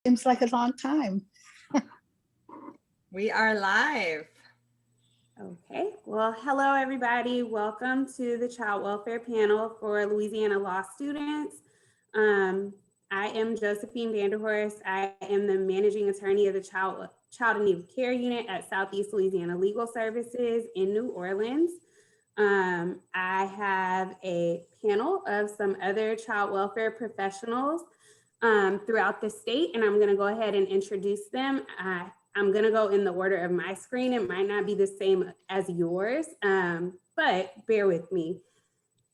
Seems like a long time. We are live. Okay, well, hello everybody. Welcome to the Child Welfare Panel for Louisiana Law Students. I am Josephine Vanderhorst. I am the Managing Attorney of the Child in Need of Care Unit at Southeast Louisiana Legal Services in New Orleans. I have a panel of some other child welfare professionals throughout the state, and I'm going to go ahead and introduce them. I'm going to go in the order of my screen. It might not be the same as yours, but bear with me.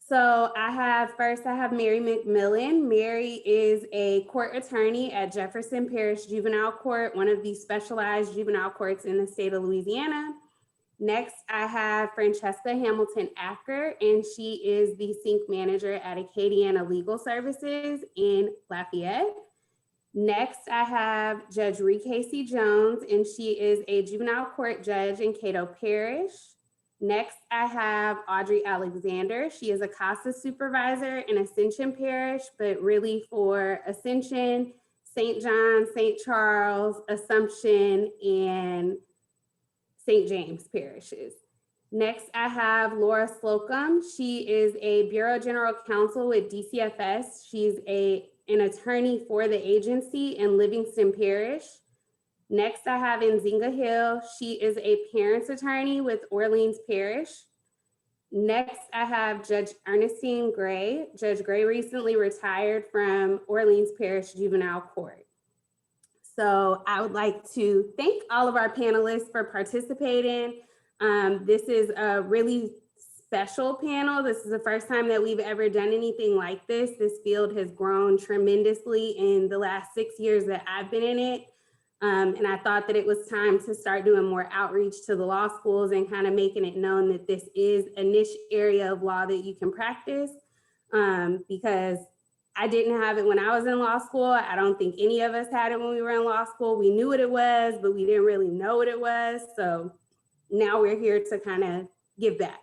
So I have Mary McMillan. Mary is a court attorney at Jefferson Parish Juvenile Court, one of the specialized juvenile courts in the state of Louisiana. Next, I have Franchesca Hamilton-Acker, and she is the CINC manager at Acadiana Legal Services in Lafayette. Next, I have Judge Ree Casey-Jones, and she is a juvenile court judge in Caddo Parish. Next, I have Audrey Alexander. She is a CASA supervisor in Ascension Parish, but really for Ascension, St. John, St. Charles, Assumption, and St. James parishes. Next, I have Laura Slocum. She is a Bureau General Counsel with DCFS. She's an attorney for the agency in Livingston Parish. Next, I have Nzinga Hill. She is a parents attorney with Orleans Parish. Next, I have Judge Ernestine Gray. Judge Gray recently retired from Orleans Parish Juvenile Court. So I would like to thank all of our panelists for participating. This is a really special panel. This is the first time that we've ever done anything like this. This field has grown tremendously in the last 6 years that I've been in it. And I thought that it was time to start doing more outreach to the law schools and kind of making it known that this is a niche area of law that you can practice, because I didn't have it when I was in law school. I don't think any of us had it when we were in law school. We knew what it was, but we didn't really know what it was. So now we're here to kind of give back.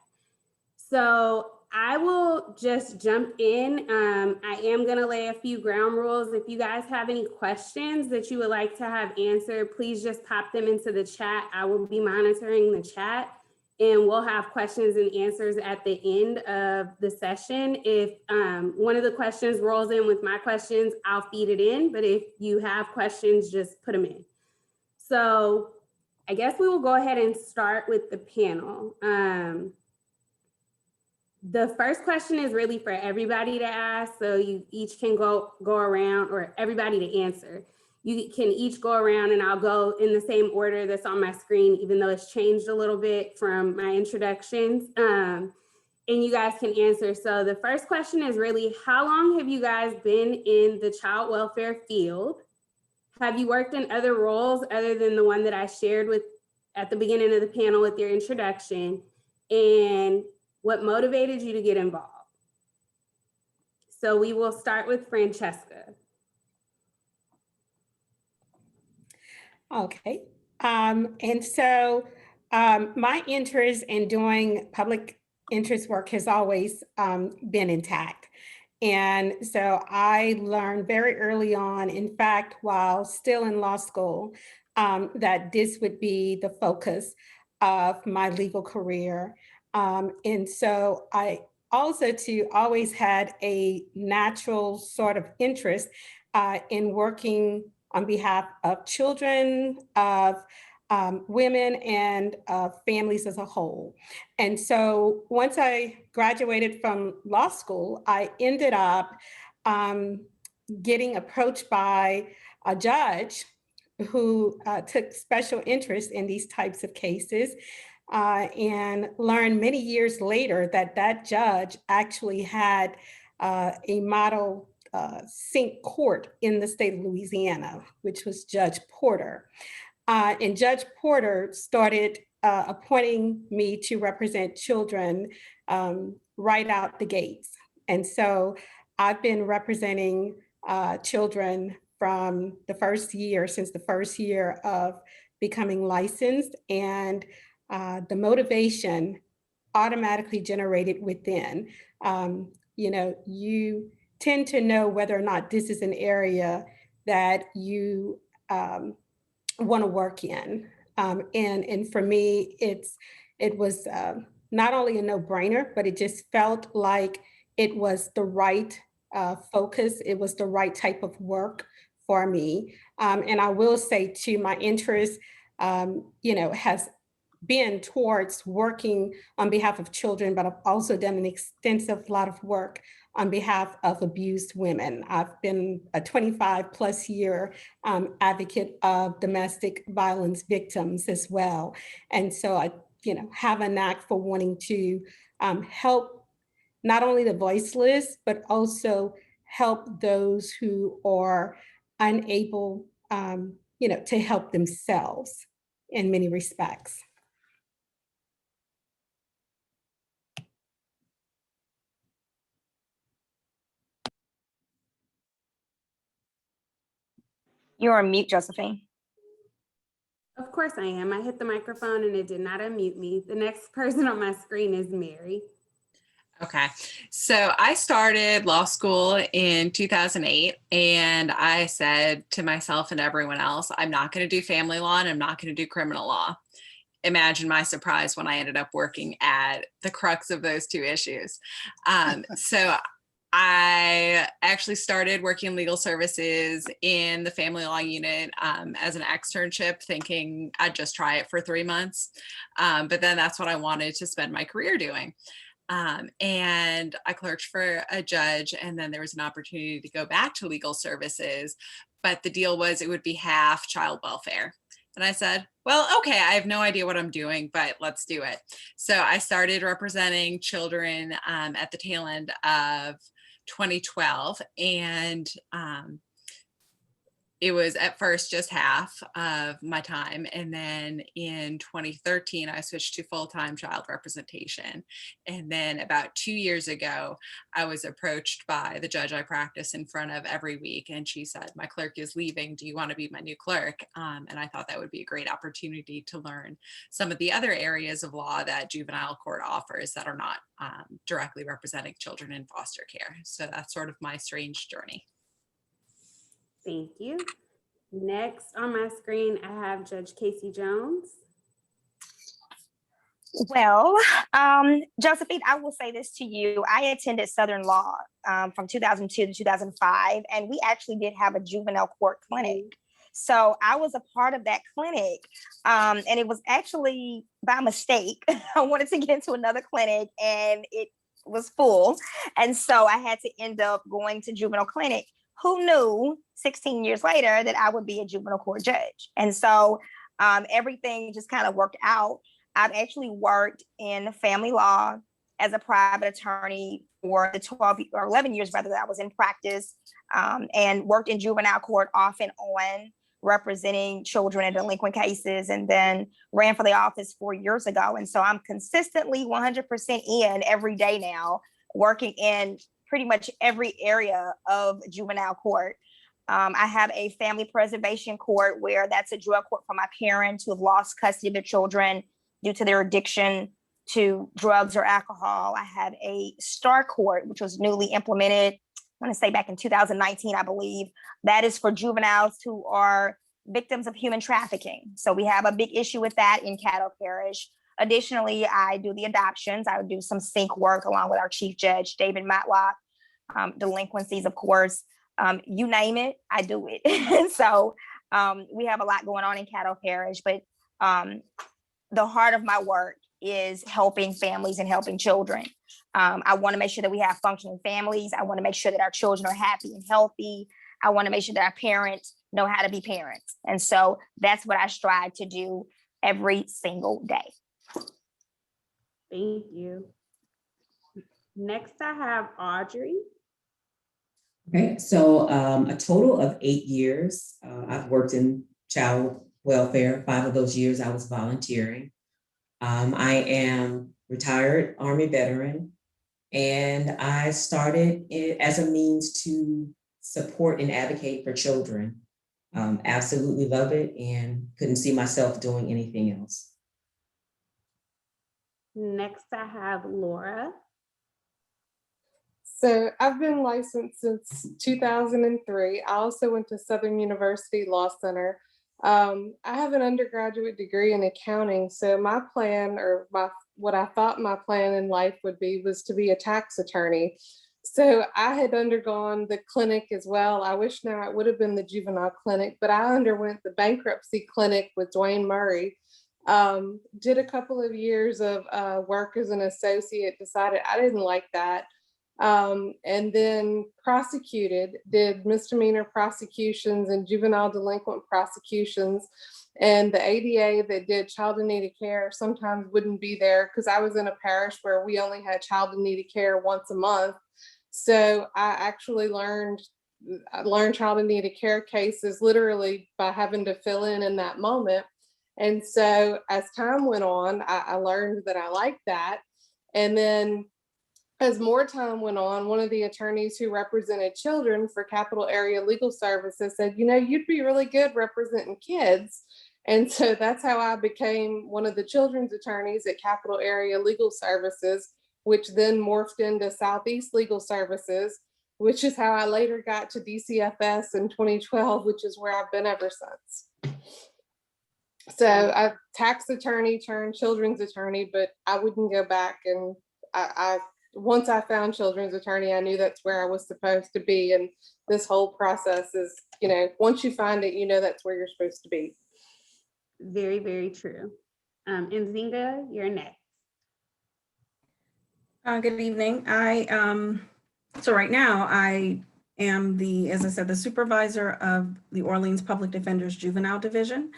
So I will just jump in. I am going to lay a few ground rules. If you guys have any questions that you would like to have answered, please just pop them into the chat. I will be monitoring the chat, and we'll have questions and answers at the end of the session. If one of the questions rolls in with my questions, I'll feed it in. But if you have questions, just put them in. So I guess we will go ahead and start with the panel. The first question is really for everybody to ask, so you each can go around, or everybody to answer. You can each go around, and I'll go in the same order that's on my screen, even though it's changed a little bit from my introductions, and you guys can answer. So the first question is really, how long have you guys been in the child welfare field? Have you worked in other roles other than the one that I shared with at the beginning of the panel with your introduction? And what motivated you to get involved? So we will start with Franchesca. Okay, and so my interest in doing public interest work has always been intact. And so I learned very early on, in fact, while still in law school, that this would be the focus of my legal career. And so I also always had a natural sort of interest in working on behalf of children, of women, and families as a whole. And so once I graduated from law school, I ended up getting approached by a judge who took special interest in these types of cases, and learned many years later that that judge actually had a model CINC court in the state of Louisiana, which was Judge Porter. And Judge Porter started appointing me to represent children right out the gates. And so I've been representing children from the first year, since the first year of becoming licensed, and the motivation automatically generated within. You tend to know whether or not this is an area that you want to work in. And for me, it was not only a no-brainer, but it just felt like it was the right focus. It was the right type of work for me. And I will say too, my interest, has been towards working on behalf of children, but I've also done an extensive lot of work on behalf of abused women. I've been a 25 plus year advocate of domestic violence victims as well. And so I, have a knack for wanting to help not only the voiceless, but also help those who are unable, to help themselves in many respects. You're on mute, Josephine. Of course I am. I hit the microphone and it did not unmute me. The next person on my screen is Mary. Okay, so I started law school in 2008, and I said to myself and everyone else, I'm not going to do family law and I'm not going to do criminal law. Imagine my surprise when I ended up working at the crux of those two issues. So I actually started working in legal services in the family law unit as an externship, thinking I'd just try it for 3 months. But then that's what I wanted to spend my career doing. And I clerked for a judge, and then there was an opportunity to go back to legal services, but the deal was it would be half child welfare. And I said, well, okay, I have no idea what I'm doing, but let's do it. So I started representing children at the tail end of 2012, and it was at first just half of my time. And then in 2013, I switched to full-time child representation. And then about 2 years ago, I was approached by the judge I practice in front of every week. And she said, my clerk is leaving. Do you want to be my new clerk? And I thought that would be a great opportunity to learn some of the other areas of law that juvenile court offers that are not directly representing children in foster care. So that's sort of my strange journey. Thank you. Next on my screen, I have Judge Casey-Jones. Well, Josephine, I will say this to you. I attended Southern Law from 2002 to 2005, and we actually did have a juvenile court clinic. So I was a part of that clinic, and it was actually by mistake. I wanted to get into another clinic, and it was full. And so I had to end up going to juvenile clinic. Who knew 16 years later that I would be a juvenile court judge? And so everything just kind of worked out. I've actually worked in family law as a private attorney for the 12 or 11 years rather that I was in practice, and worked in juvenile court off and on, representing children in delinquent cases, and then ran for the office 4 years ago. And so I'm consistently 100% in every day now, working in pretty much every area of juvenile court. I have a family preservation court where that's a drug court for my parents who have lost custody of their children due to their addiction to drugs or alcohol. I have a STAR court, which was newly implemented, I want to say back in 2019, I believe. That is for juveniles who are victims of human trafficking. So we have a big issue with that in Caddo Parish. Additionally, I do the adoptions. I would do some CINC work along with our Chief Judge, David Matlock. Delinquencies, of course, you name it, I do it. So we have a lot going on in Caddo Parish, but the heart of my work is helping families and helping children. I want to make sure that we have functioning families. I want to make sure that our children are happy and healthy. I want to make sure that our parents know how to be parents. And so that's what I strive to do every single day. Thank you. Next, I have Audrey. Okay, so a total of 8 years. I've worked in child welfare. 5 of those years I was volunteering. I am retired Army veteran, and I started it as a means to support and advocate for children. Absolutely love it and couldn't see myself doing anything else. Next, I have Laura. So I've been licensed since 2003. I also went to Southern University Law Center. I have an undergraduate degree in accounting. So my plan, or what I thought my plan in life would be, was to be a tax attorney. So I had undergone the clinic as well. I wish now it would have been the juvenile clinic, but I underwent the bankruptcy clinic with Dwayne Murray. Did a couple of years of work as an associate, decided I didn't like that. And then prosecuted, did misdemeanor prosecutions and juvenile delinquent prosecutions. And the ADA that did child in need of care sometimes wouldn't be there because I was in a parish where we only had child in need of care once a month. So I actually learned child in need of care cases literally by having to fill in that moment. And so as time went on, I learned that I liked that. And then as more time went on, one of the attorneys who represented children for Capital Area Legal Services said, you know, you'd be really good representing kids. And so that's how I became one of the children's attorneys at Capital Area Legal Services, which then morphed into Southeast Legal Services, which is how I later got to DCFS in 2012, which is where I've been ever since. So I tax attorney turned children's attorney, but I wouldn't go back. And once I found children's attorney, I knew that's where I was supposed to be. And this whole process is, you know, once you find it, you know, that's where you're supposed to be. Very, very true. Nzinga, you're next. Good evening. So right now I am as I said, the supervisor of the Orleans Public Defender's Juvenile Division.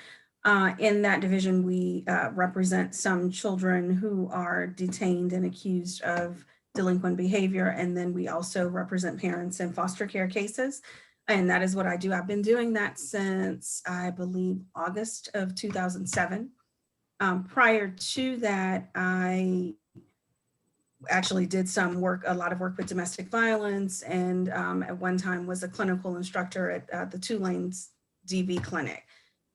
In that division, we represent some children who are detained and accused of delinquent behavior. And then we also represent parents in foster care cases. And that is what I do. I've been doing that since, I believe, August of 2007. Prior to that, I actually did a lot of work with domestic violence, and at one time was a clinical instructor at the Tulane's DV clinic.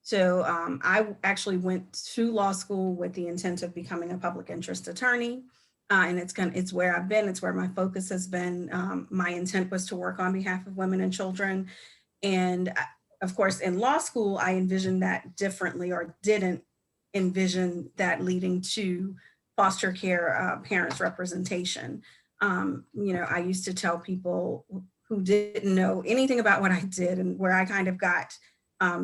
So I actually went to law school with the intent of becoming a public interest attorney. And it's where I've been, it's where my focus has been. My intent was to work on behalf of women and children. And of course, in law school, I envisioned that differently, or didn't envision that leading to foster care parents representation. You know, I used to tell people who didn't know anything about what I did, and where I kind of got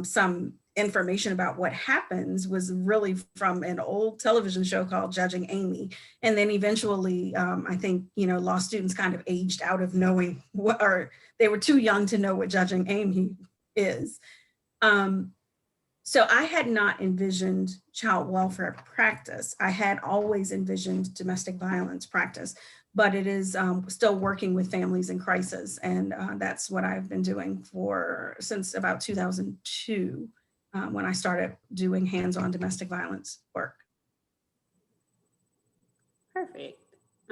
some information about what happens was really from an old television show called Judging Amy. And then eventually, I think, you know, law students kind of aged out of knowing what, or they were too young to know what Judging Amy is. So I had not envisioned child welfare practice. I had always envisioned domestic violence practice, but it is still working with families in crisis. And that's what I've been doing since about 2002, when I started doing hands-on domestic violence work. Perfect.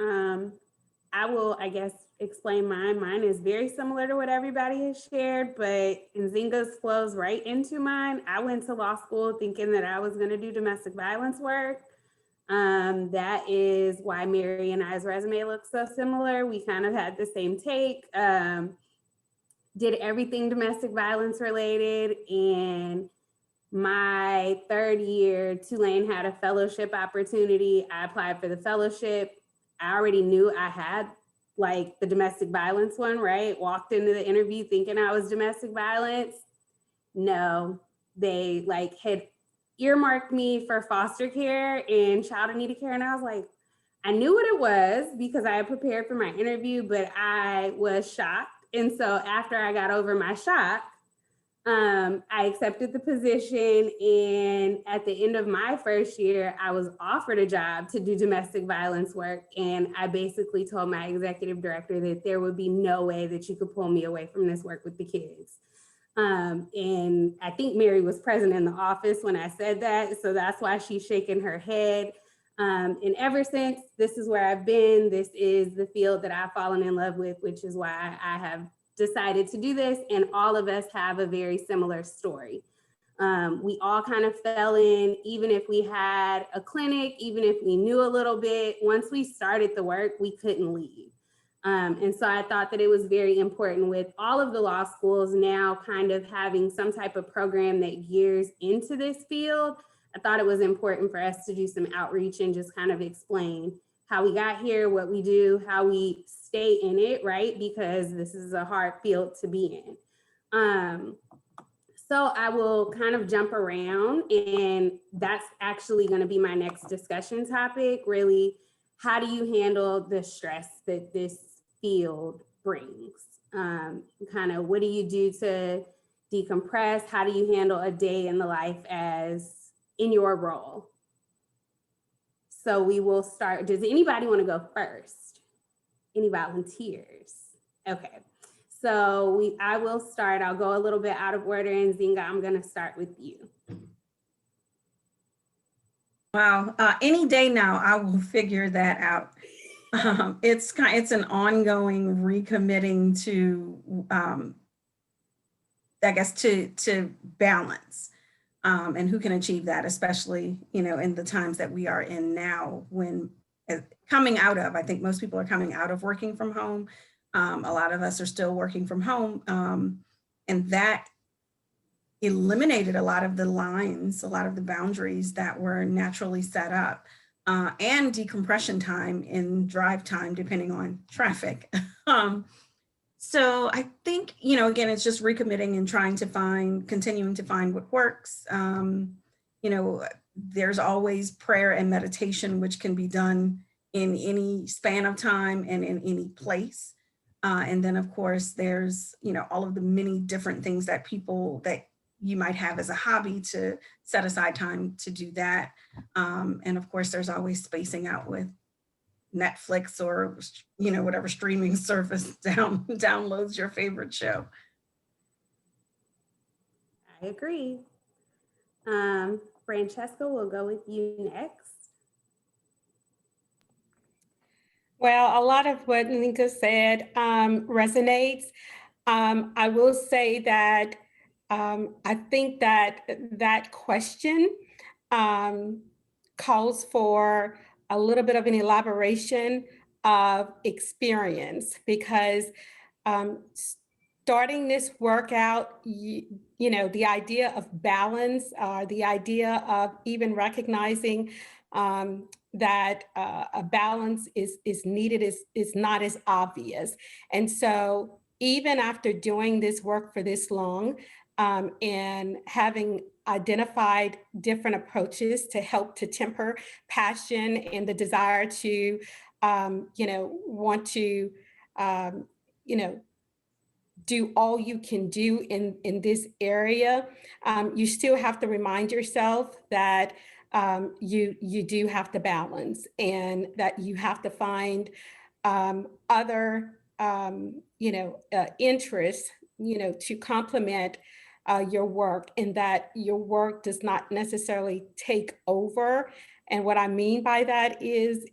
I will, I guess, explain mine. Mine is very similar to what everybody has shared, but Nzinga's flows right into mine. I went to law school thinking that I was going to do domestic violence work. That is why Mary and I's resume looks so similar. We kind of had the same take. Did everything domestic violence related, and my third year, Tulane had a fellowship opportunity. I applied for the fellowship. I already knew I had like the domestic violence one, right? Walked into the interview thinking I was domestic violence. No, they like had earmarked me for foster care and child in need of care. And I was like, I knew what it was because I had prepared for my interview, but I was shocked. And so after I got over my shock, I accepted the position, and at the end of my first year, I was offered a job to do domestic violence work, and I basically told my executive director that there would be no way that you could pull me away from this work with the kids. And I think Mary was present in the office when I said that, so that's why she's shaking her head. And ever since, this is where I've been. This is the field that I've fallen in love with, which is why I have decided to do this, and all of us have a very similar story. We all kind of fell in, even if we had a clinic, even if we knew a little bit, once we started the work, we couldn't leave. And so I thought that it was very important with all of the law schools now kind of having some type of program that gears into this field. I thought it was important for us to do some outreach and just kind of explain how we got here, what we do, how we stay in it, right? Because this is a hard field to be in. So I will kind of jump around, and that's actually going to be my next discussion topic. Really, how do you handle the stress that this field brings? Kind of what do you do to decompress? How do you handle a day in the life as in your role? So we will start. Does anybody want to go first? Any volunteers? Okay. So I will start. I'll go a little bit out of order, and Nzinga, I'm going to start with you. Wow. Any day now, I will figure that out. It's an ongoing recommitting to, I guess, to balance, and who can achieve that, especially, in the times that we are in now, when coming out of, I think most people are coming out of working from home. A lot of us are still working from home, and that eliminated a lot of the lines, a lot of the boundaries that were naturally set up, and decompression time and drive time, depending on traffic. So I think, again, it's just recommitting and continuing to find what works. There's always prayer and meditation, which can be done in any span of time and in any place. And then, of course, there's, all of the many different things that you might have as a hobby to set aside time to do that. And of course, there's always spacing out with Netflix or, whatever streaming service downloads your favorite show. I agree. Franchesca, we'll go with you next. Well, a lot of what Nzinga said resonates. I will say that I think that question calls for a little bit of an elaboration of experience, because starting this workout, the idea of balance, the idea of even recognizing that a balance is needed is not as obvious. And so even after doing this work for this long, and having identified different approaches to help to temper passion and the desire to, want to, do all you can do in this area, you still have to remind yourself that you do have to balance, and that you have to find other interests, to complement your work, and that your work does not necessarily take over. And what I mean by that is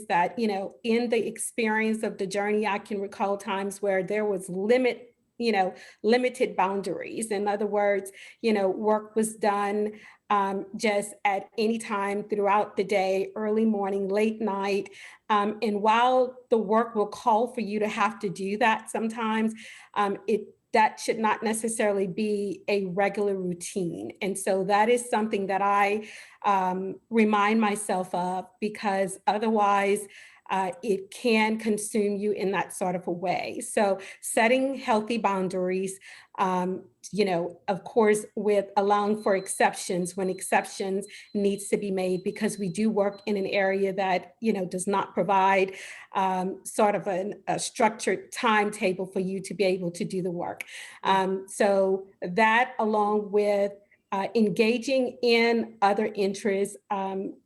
that, in the experience of the journey, I can recall times where there was limited boundaries. In other words, work was done just at any time throughout the day, early morning, late night. And while the work will call for you to have to do that sometimes, that should not necessarily be a regular routine. And so that is something that I remind myself of, because otherwise it can consume you in that sort of a way. So setting healthy boundaries, of course, with allowing for exceptions when exceptions needs to be made, because we do work in an area that, does not provide sort of a structured timetable for you to be able to do the work. So that, along with engaging in other interests,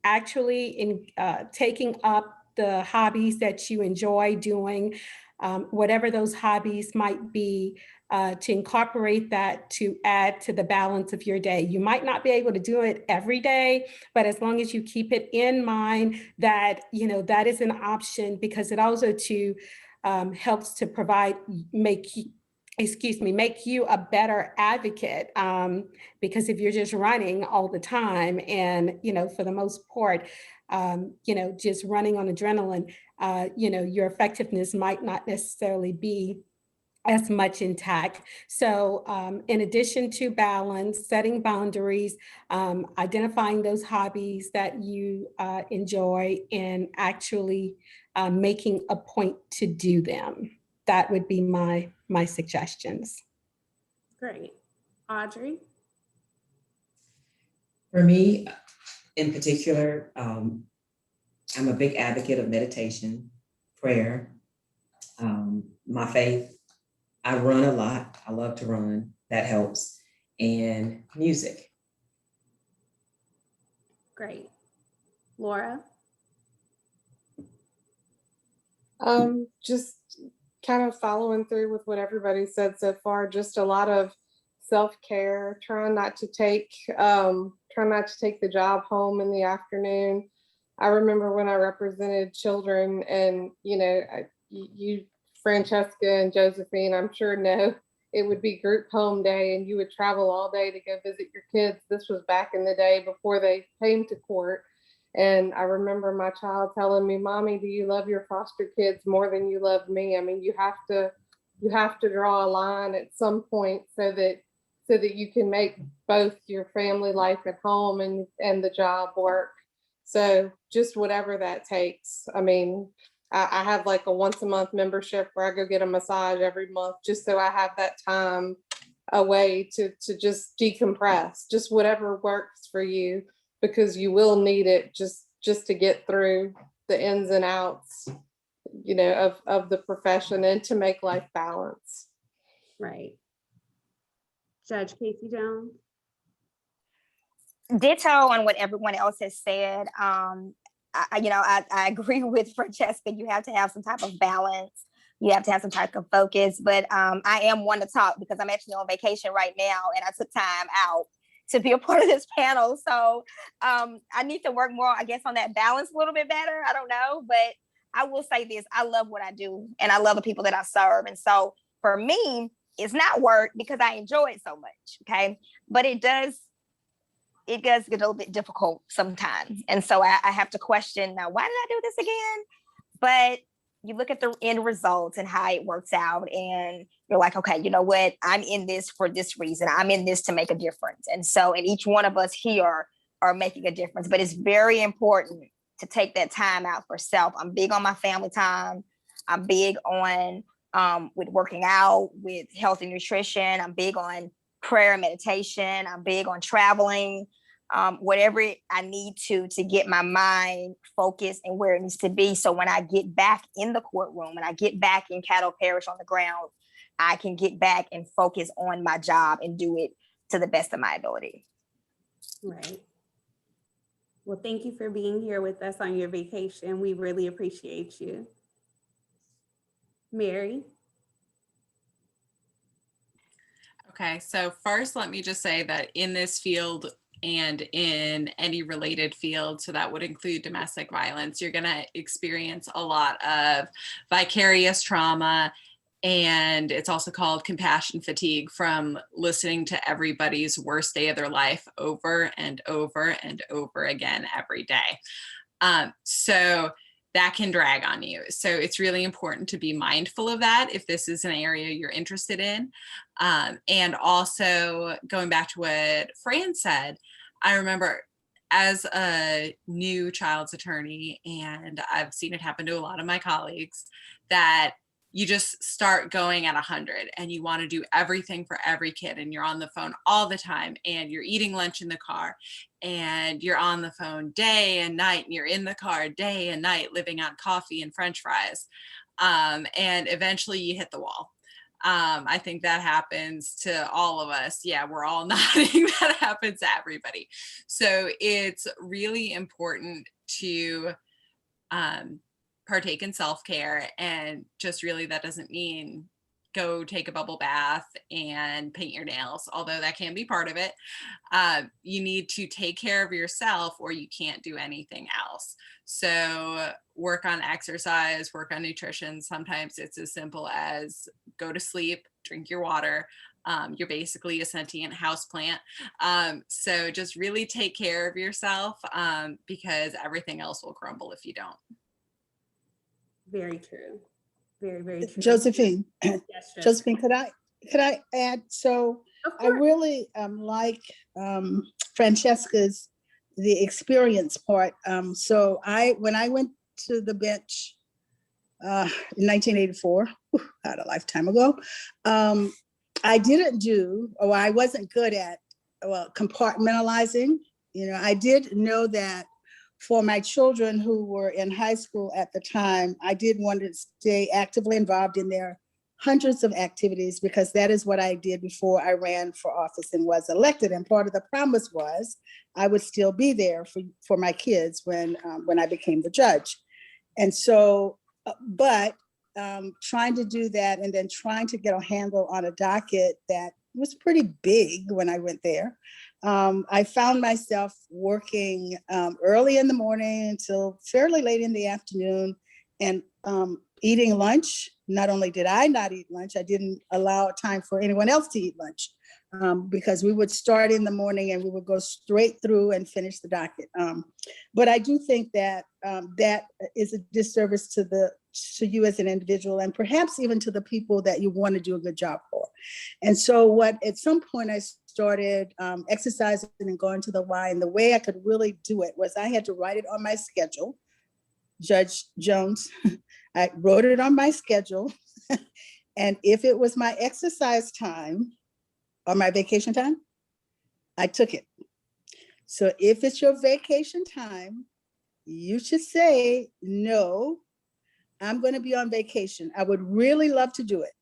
actually in taking up the hobbies that you enjoy doing, whatever those hobbies might be, to incorporate that to add to the balance of your day. You might not be able to do it every day, but as long as you keep it in mind that, that is an option, because it also helps to make make you a better advocate. Because if you're just running all the time and, for the most part, just running on adrenaline, your effectiveness might not necessarily be as much intact. So in addition to balance, setting boundaries, identifying those hobbies that you enjoy, and actually making a point to do them. That would be my suggestions. Great. Audrey? For me, in particular, I'm a big advocate of meditation, prayer, my faith. I run a lot. I love to run. That helps. And music. Great. Laura? Just kind of following through with what everybody said so far, just a lot of self-care, trying not to take the job home in the afternoon. I remember when I represented children, and you Franchesca and Josephine, I'm sure know, it would be group home day and you would travel all day to go visit your kids. This was back in the day before they came to court. And I remember my child telling me, "Mommy, do you love your foster kids more than you love me?" I mean, you have to draw a line at some point so that you can make both your family life at home and the job work. So just whatever that takes. I mean, I have like a once a month membership where I go get a massage every month, just so I have that time away to just decompress, just whatever works for you, because you will need it just to get through the ins and outs, of the profession, and to make life balance. Right. Judge Casey-Jones? Ditto on what everyone else has said. I agree with Francesca. You have to have some type of balance. You have to have some type of focus. But I am one to talk because I'm actually on vacation right now, and I took time out to be a part of this panel. So I need to work more, I guess, on that balance a little bit better. I don't know, but I will say this: I love what I do, and I love the people that I serve. And so for me, it's not work because I enjoy it so much. Okay, but it does get a little bit difficult sometimes. And so I have to question, now, why did I do this again? But you look at the end results and how it works out, and you're like, okay, you know what? I'm in this for this reason. I'm in this to make a difference. And so, and each one of us here are making a difference, but it's very important to take that time out for self. I'm big on my family time. I'm big on with working out, with health and nutrition. I'm big on prayer and meditation. I'm big on traveling, whatever I need to get my mind focused and where it needs to be. So when I get back in the courtroom and I get back in Caddo Parish on the ground, I can get back and focus on my job and do it to the best of my ability. Right. Well, thank you for being here with us on your vacation. We really appreciate you. Mary? Okay, so first, let me just say that in this field and in any related field, so that would include domestic violence, you're going to experience a lot of vicarious trauma, and it's also called compassion fatigue from listening to everybody's worst day of their life over and over and over again every day. So that can drag on you. So it's really important to be mindful of that if this is an area you're interested in. And also going back to what Fran said, I remember as a new child's attorney, and I've seen it happen to a lot of my colleagues, that you just start going at 100 and you want to do everything for every kid, and you're on the phone all the time, and you're eating lunch in the car, and you're on the phone day and night, and you're in the car day and night living on coffee and French fries. And eventually you hit the wall. I think that happens to all of us. Yeah, we're all nodding. That happens to everybody. So it's really important to partake in self-care, and just really that doesn't mean go take a bubble bath and paint your nails, although that can be part of it. You need to take care of yourself or you can't do anything else. So work on exercise, work on nutrition. Sometimes it's as simple as go to sleep, drink your water. You're basically a sentient houseplant. So just really take care of yourself because everything else will crumble if you don't. Very true. Very, very true. Josephine, Yes, Josephine, could I add? So I really like Francesca's the experience part. So when I went to the bench in 1984, had a lifetime ago, I didn't do, or I wasn't good at compartmentalizing. You know, I did know that for my children who were in high school at the time, I did want to stay actively involved in their hundreds of activities because that is what I did before I ran for office and was elected. And part of the promise was I would still be there for my kids when I became the judge. And so, but trying to do that and then trying to get a handle on a docket that was pretty big when I went there. I found myself working early in the morning until fairly late in the afternoon and eating lunch. Not only did I not eat lunch, I didn't allow time for anyone else to eat lunch because we would start in the morning and we would go straight through and finish the docket. But I do think that that is a disservice to you as an individual and perhaps even to the people that you want to do a good job for. And so at some point I started exercising and going to the Y, and the way I could really do it was I had to write it on my schedule. Judge Jones, I wrote it on my schedule. And if it was my exercise time or my vacation time, I took it. So if it's your vacation time, you should say, no, I'm going to be on vacation. I would really love to do it,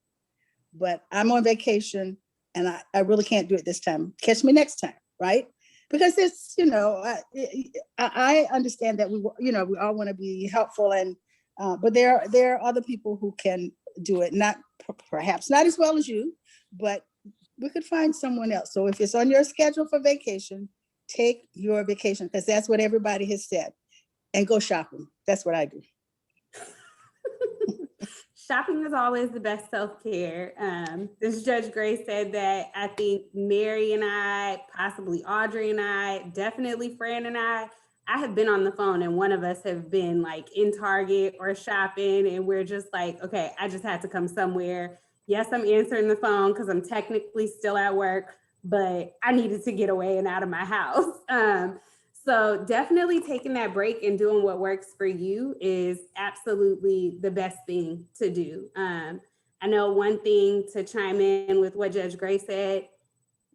but I'm on vacation and I really can't do it this time. Catch me next time, right? Because it's, you know, I understand that we all want to be helpful, and but there are other people who can do it, not perhaps not as well as you, but we could find someone else. So if it's on your schedule for vacation, take your vacation because that's what everybody has said, and go shopping. That's what I do. Shopping is always the best self-care. This Judge Gray said that I think Mary and I, possibly Audrey and I, definitely Fran and I have been on the phone and one of us have been like in Target or shopping and we're just like, okay, I just had to come somewhere. Yes, I'm answering the phone because I'm technically still at work, but I needed to get away and out of my house. So definitely taking that break and doing what works for you is absolutely the best thing to do. I know one thing to chime in with what Judge Gray said,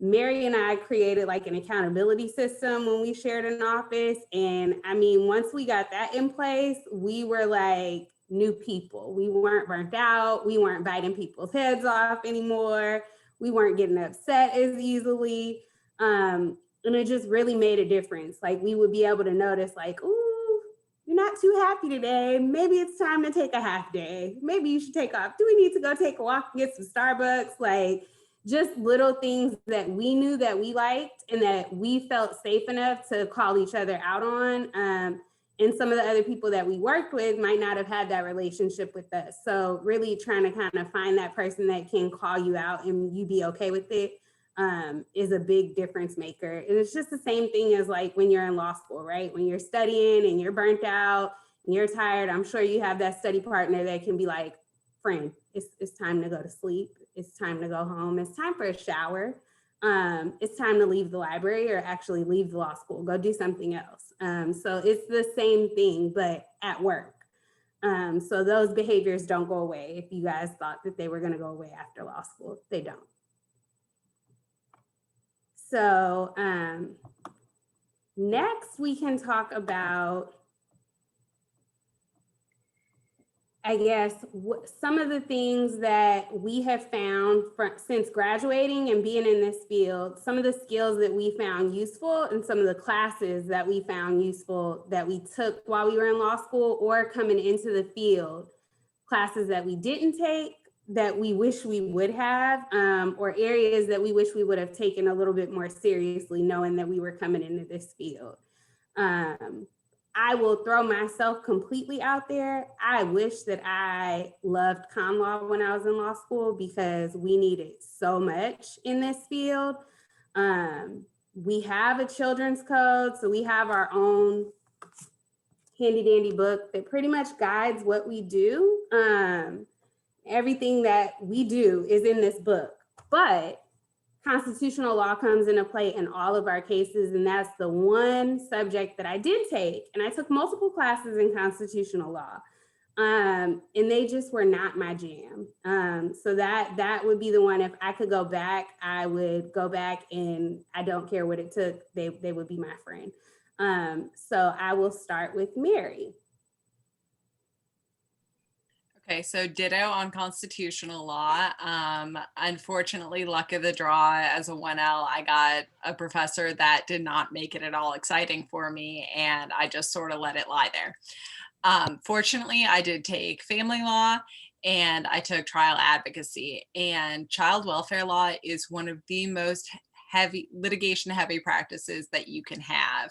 Mary and I created like an accountability system when we shared an office. And I mean, once we got that in place, we were like new people. We weren't burnt out. We weren't biting people's heads off anymore. We weren't getting upset as easily. And it just really made a difference. Like we would be able to notice like, ooh, you're not too happy today. Maybe it's time to take a half day. Maybe you should take off. Do we need to go take a walk and get some Starbucks? Like just little things that we knew that we liked and that we felt safe enough to call each other out on. And some of the other people that we worked with might not have had that relationship with us. So really trying to kind of find that person that can call you out and you be okay with it. Is a big difference maker. And it's just the same thing as like when you're in law school, right? When you're studying and you're burnt out and you're tired, I'm sure you have that study partner that can be like, friend, it's time to go to sleep. It's time to go home. It's time for a shower. It's time to leave the library or actually leave the law school, go do something else. So it's the same thing, but at work. So those behaviors don't go away. If you guys thought that they were going to go away after law school, they don't. So next we can talk about, I guess, some of the things that we have found since graduating and being in this field, some of the skills that we found useful and some of the classes that we found useful that we took while we were in law school or coming into the field, classes that we didn't take, that we wish we would have, or areas that we wish we would have taken a little bit more seriously, knowing that we were coming into this field. I will throw myself completely out there. I wish that I loved con law when I was in law school, because we need it so much in this field. We have a children's code, so we have our own handy dandy book that pretty much guides what we do. Everything that we do is in this book, but constitutional law comes into play in all of our cases. And that's the one subject that I did take. And I took multiple classes in constitutional law. And they just were not my jam. So that would be the one, if I could go back, I would go back, and I don't care what it took, they would be my friend. So I will start with Mary. Okay, so ditto on constitutional law. Unfortunately, luck of the draw, as a 1L, I got a professor that did not make it at all exciting for me, and I just sort of let it lie there. Fortunately, I did take family law, and I took trial advocacy, and child welfare law is one of the most heavy litigation heavy practices that you can have.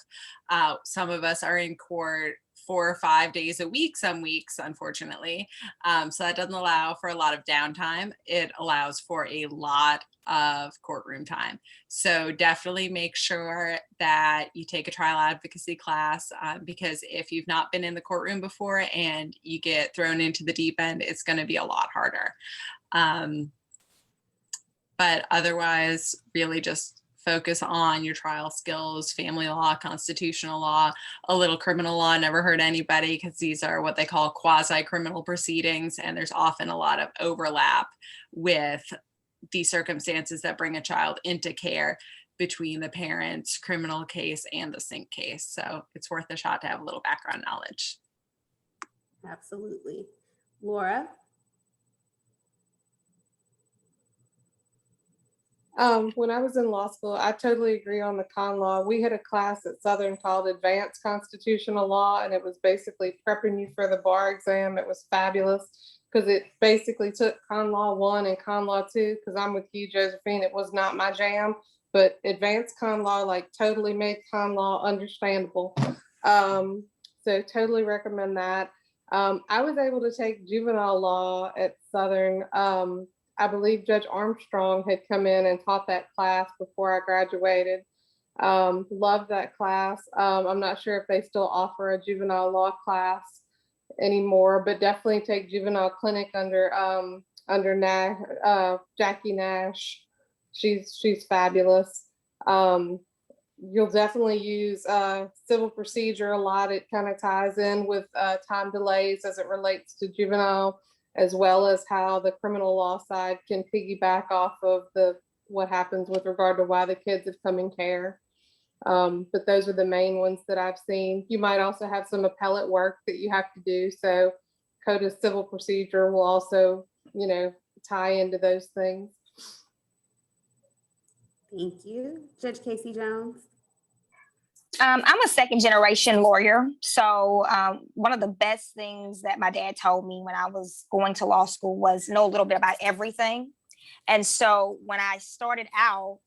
Some of us are in court 4 or 5 days a week, some weeks, unfortunately. So that doesn't allow for a lot of downtime. It allows for a lot of courtroom time. So definitely make sure that you take a trial advocacy class, because if you've not been in the courtroom before and you get thrown into the deep end, it's going to be a lot harder. But otherwise, really just focus on your trial skills, family law, constitutional law, a little criminal law. Never hurt anybody, because these are what they call quasi-criminal proceedings, and there's often a lot of overlap with the circumstances that bring a child into care between the parents' criminal case and the CINC case. So it's worth a shot to have a little background knowledge. Absolutely. Laura? When I was in law school, I totally agree on the con law. We had a class at Southern called Advanced Constitutional Law, and it was basically prepping you for the bar exam. It was fabulous, because it basically took con law 1 and con law 2, because I'm with you, Josephine, it was not my jam, but advanced con law like totally made con law understandable. So totally recommend that. I was able to take juvenile law at Southern. I believe Judge Armstrong had come in and taught that class before I graduated. Loved that class. I'm not sure if they still offer a juvenile law class anymore, but definitely take juvenile clinic under Jackie Nash. She's fabulous. You'll definitely use civil procedure a lot. It kind of ties in with time delays as it relates to juvenile, as well as how the criminal law side can piggyback off of what happens with regard to why the kids have come in care. But those are the main ones that I've seen. You might also have some appellate work that you have to do. So Code of Civil Procedure will also, tie into those things. Thank you. Judge Casey-Jones? I'm a second generation lawyer. So one of the best things that my dad told me when I was going to law school was know a little bit about everything. And so when I started out,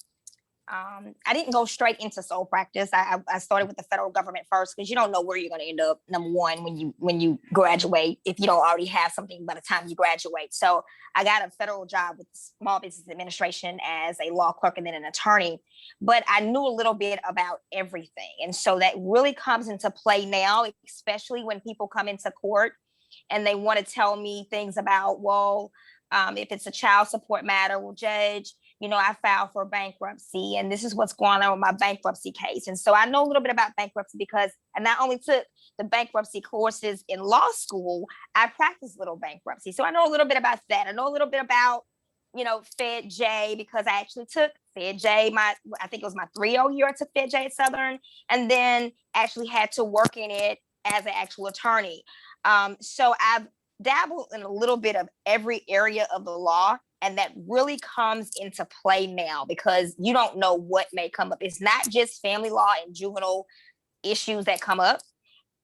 I didn't go straight into sole practice. I started with the federal government first, because you don't know where you're going to end up, number one, when you graduate, if you don't already have something by the time you graduate. So I got a federal job with Small Business Administration as a law clerk and then an attorney, but I knew a little bit about everything. And so that really comes into play now, especially when people come into court and they want to tell me things about, well, if it's a child support matter, well, judge, I filed for bankruptcy and this is what's going on with my bankruptcy case. And so I know a little bit about bankruptcy because I not only took the bankruptcy courses in law school, I practiced little bankruptcy. So I know a little bit about that. I know a little bit about, Fed J, because I actually took Fed J, I think it was my 3.0 year I took Fed J at Southern, and then actually had to work in it as an actual attorney. So I've dabbled in a little bit of every area of the law. And that really comes into play now because you don't know what may come up. It's not just family law and juvenile issues that come up.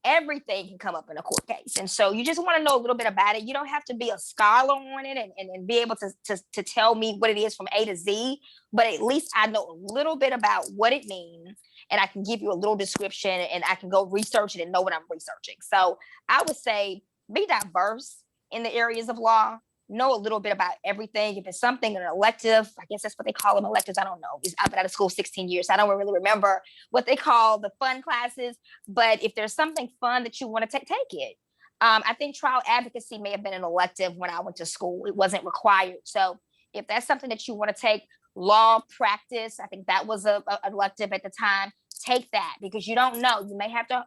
everything can come up in a court case. And so you just want to know a little bit about it. You don't have to be a scholar on it and be able to tell me what it is from A to Z, but at least I know a little bit about what it means, and I can give you a little description, and I can go research it and know what I'm researching. So I would say be diverse in the areas of law. Know a little bit about everything. If it's something, an elective, I guess that's what they call them, electives. I don't know. I've been out of school 16 years. So I don't really remember what they call the fun classes. But if there's something fun that you want to take it. I think trial advocacy may have been an elective when I went to school. It wasn't required. So if that's something that you want to take, law practice, I think that was a elective at the time. Take that, because you don't know. You may have to,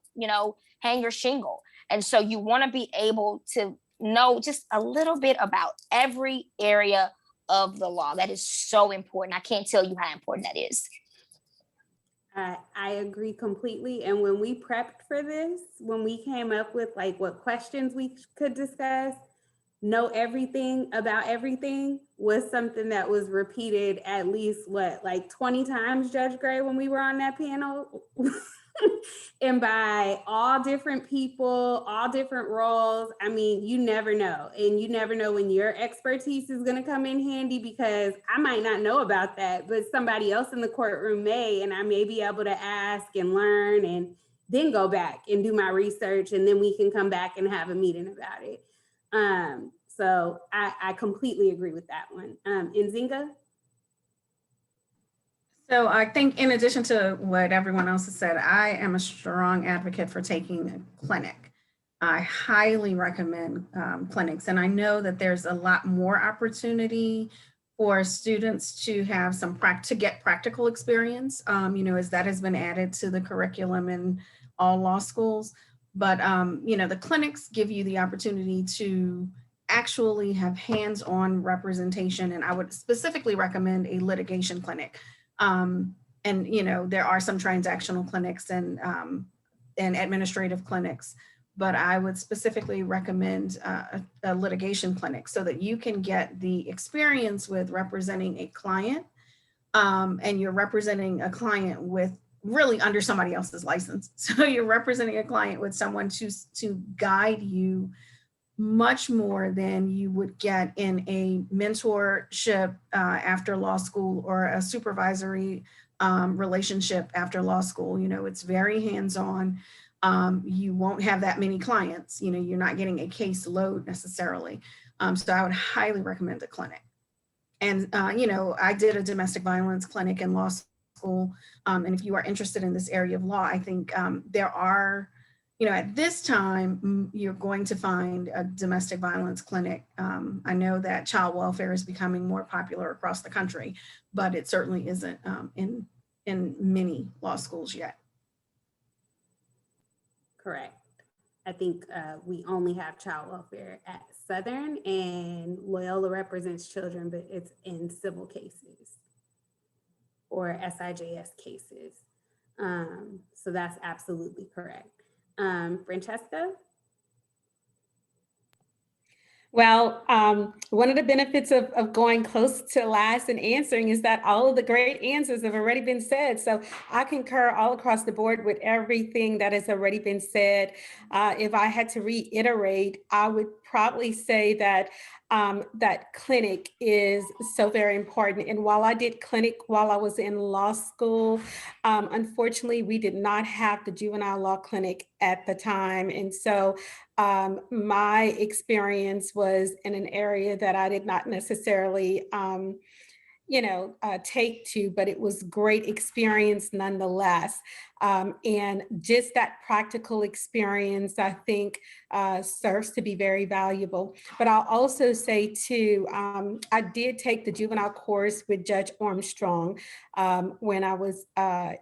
hang your shingle. And so you want to be able to know just a little bit about every area of the law. That is so important. I can't tell you how important that is. I agree completely. And when we prepped for this, when we came up with like what questions we could discuss, know everything about everything was something that was repeated at least 20 times, Judge Gray, when we were on that panel. And by all different people, all different roles. I mean, you never know. And you never know when your expertise is going to come in handy, because I might not know about that, but somebody else in the courtroom may, and I may be able to ask and learn and then go back and do my research, and then we can come back and have a meeting about it. So I completely agree with that one. Nzinga? So I think in addition to what everyone else has said, I am a strong advocate for taking a clinic. I highly recommend clinics, and I know that there's a lot more opportunity for students to have to get practical experience, as that has been added to the curriculum in all law schools. But, the clinics give you the opportunity to actually have hands-on representation, and I would specifically recommend a litigation clinic. There are some transactional clinics and administrative clinics, but I would specifically recommend a litigation clinic so that you can get the experience with representing a client, and you're representing a client with really under somebody else's license. So you're representing a client with someone to guide you much more than you would get in a mentorship after law school or a supervisory relationship after law school. It's very hands-on. You won't have that many clients. You're not getting a caseload necessarily. So I would highly recommend the clinic. And, I did a domestic violence clinic in law school. And if you are interested in this area of law, I think there are, at this time, you're going to find a domestic violence clinic. I know that child welfare is becoming more popular across the country, but it certainly isn't in many law schools yet. Correct. I think we only have child welfare at Southern, and Loyola represents children, but it's in civil cases or SIJS cases. So that's absolutely correct. Franchesca? Well, one of the benefits of going close to last and answering is that all of the great answers have already been said. So I concur all across the board with everything that has already been said. If I had to reiterate, I would probably say that that clinic is so very important. And while I did clinic while I was in law school, unfortunately, we did not have the juvenile law clinic at the time. And so my experience was in an area that I did not necessarily, take to, but it was great experience nonetheless. And just that practical experience, I think, serves to be very valuable. But I'll also say too, I did take the juvenile course with Judge Armstrong when I was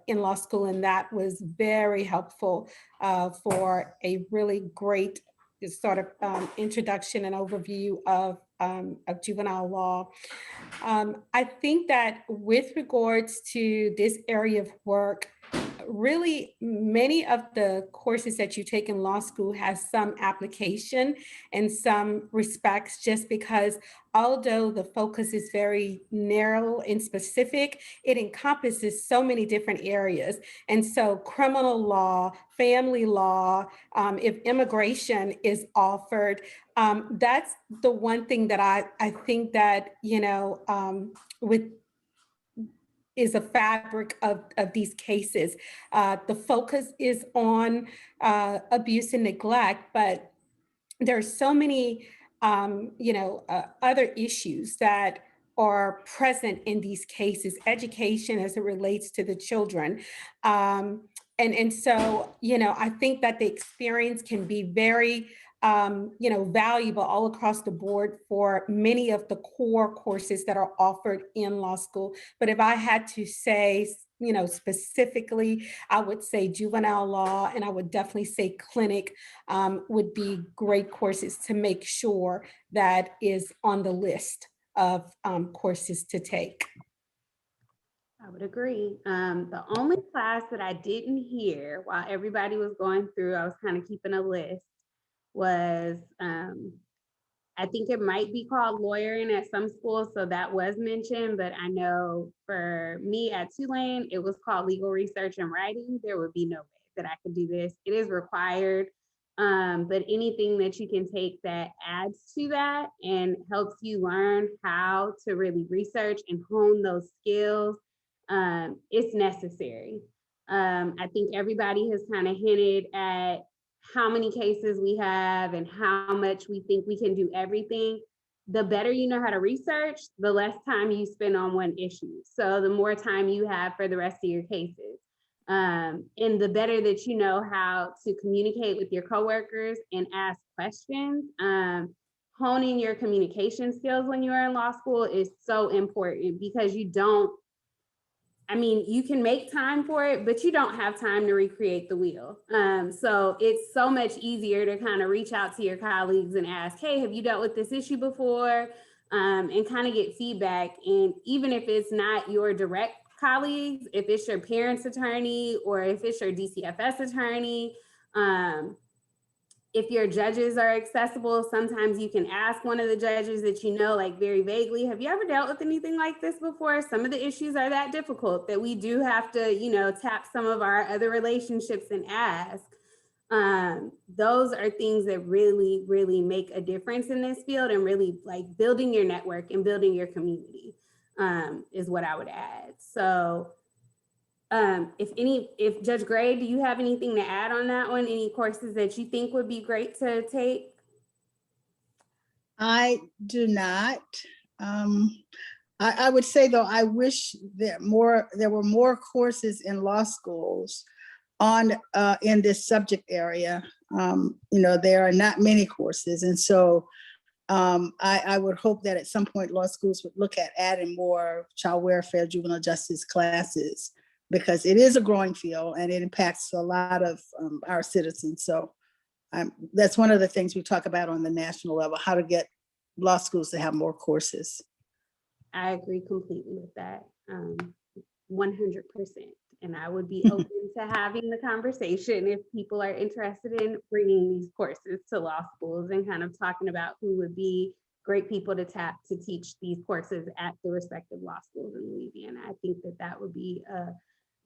in law school, and that was very helpful for a really great sort of introduction and overview of juvenile law. I think that with regards to this area of work, really many of the courses that you take in law school has some application in some respects, just because although the focus is very narrow and specific, it encompasses so many different areas. And so criminal law, family law, if immigration is offered, that's the one thing that I think that, with is a fabric of these cases. The focus is on abuse and neglect, but there's so many, other issues that are present in these cases, education as it relates to the children. And so, I think that the experience can be very, valuable all across the board for many of the core courses that are offered in law school. But if I had to say, specifically, I would say juvenile law, and I would definitely say clinic would be great courses to make sure that is on the list of courses to take. I would agree. The only class that I didn't hear while everybody was going through, I was kind of keeping a list, was I think it might be called lawyering at some schools, so that was mentioned, but I know for me at Tulane, it was called legal research and writing. There would be no way that I could do this. It is required, but anything that you can take that adds to that and helps you learn how to really research and hone those skills, it's necessary. I think everybody has kind of hinted at how many cases we have and how much we think we can do everything. The better you know how to research, the less time you spend on one issue. So the more time you have for the rest of your cases. And the better that you know how to communicate with your coworkers and ask questions. Honing your communication skills when you are in law school is so important, because you can make time for it, but you don't have time to recreate the wheel. So it's so much easier to kind of reach out to your colleagues and ask, hey, have you dealt with this issue before? And kind of get feedback. And even if it's not your direct colleagues, if it's your parents' attorney or if it's your DCFS attorney, if your judges are accessible, sometimes you can ask one of the judges that like very vaguely, have you ever dealt with anything like this before? Some of the issues are that difficult that we do have to, tap some of our other relationships and ask. Those are things that really, really make a difference in this field, and really like building your network and building your community is what I would add. So if Judge Gray, do you have anything to add on that one? Any courses that you think would be great to take? I do not. I would say though, I wish there were more courses in law schools on in this subject area. There are not many courses, and so I would hope that at some point law schools would look at adding more child welfare, juvenile justice classes, because it is a growing field and it impacts a lot of our citizens. So that's one of the things we talk about on the national level, how to get law schools to have more courses. I agree completely with that, 100%. And I would be open to having the conversation if people are interested in bringing these courses to law schools and kind of talking about who would be great people to tap to teach these courses at the respective law schools in Louisiana. I think that would be a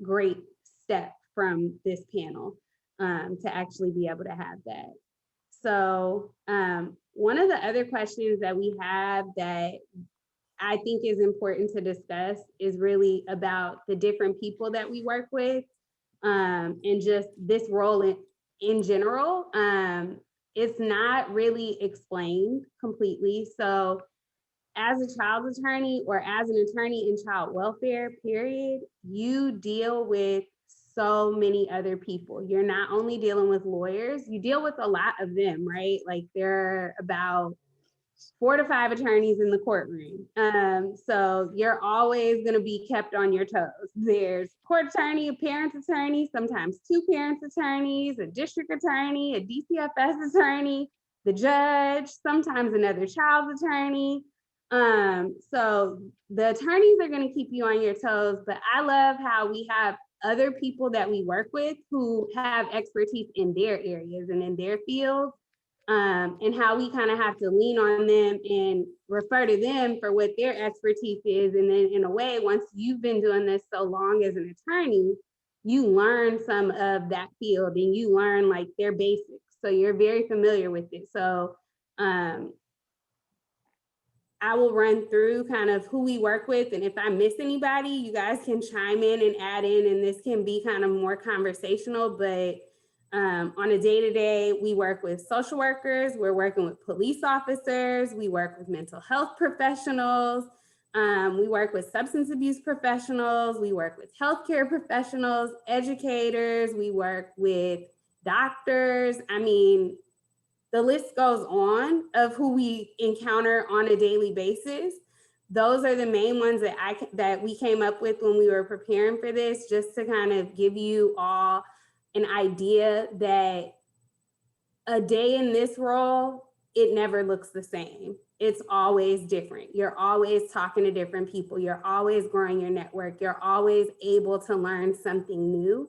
great step from this panel to actually be able to have that. So one of the other questions that we have that I think is important to discuss is really about the different people that we work with and just this role in general. It's not really explained completely. So as a child attorney or as an attorney in child welfare, period, you deal with so many other people. You're not only dealing with lawyers, you deal with a lot of them, right? Like there are about 4 to 5 attorneys in the courtroom. So you're always going to be kept on your toes. There's court attorney, a parent attorney, sometimes 2 parents attorneys, a district attorney, a DCFS attorney, the judge, sometimes another child's attorney. So the attorneys are going to keep you on your toes, but I love how we have other people that we work with who have expertise in their areas and in their fields, and how we kind of have to lean on them and refer to them for what their expertise is. And then in a way, once you've been doing this so long as an attorney, you learn some of that field and you learn like their basics. So you're very familiar with it. So I will run through kind of who we work with. And if I miss anybody, you guys can chime in and add in, and this can be kind of more conversational, but on a day-to-day, we work with social workers, we're working with police officers, we work with mental health professionals, we work with substance abuse professionals, we work with healthcare professionals, educators, we work with doctors. I mean, the list goes on of who we encounter on a daily basis. Those are the main ones that we came up with when we were preparing for this, just to kind of give you all an idea that a day in this role, it never looks the same. It's always different. You're always talking to different people. You're always growing your network. You're always able to learn something new.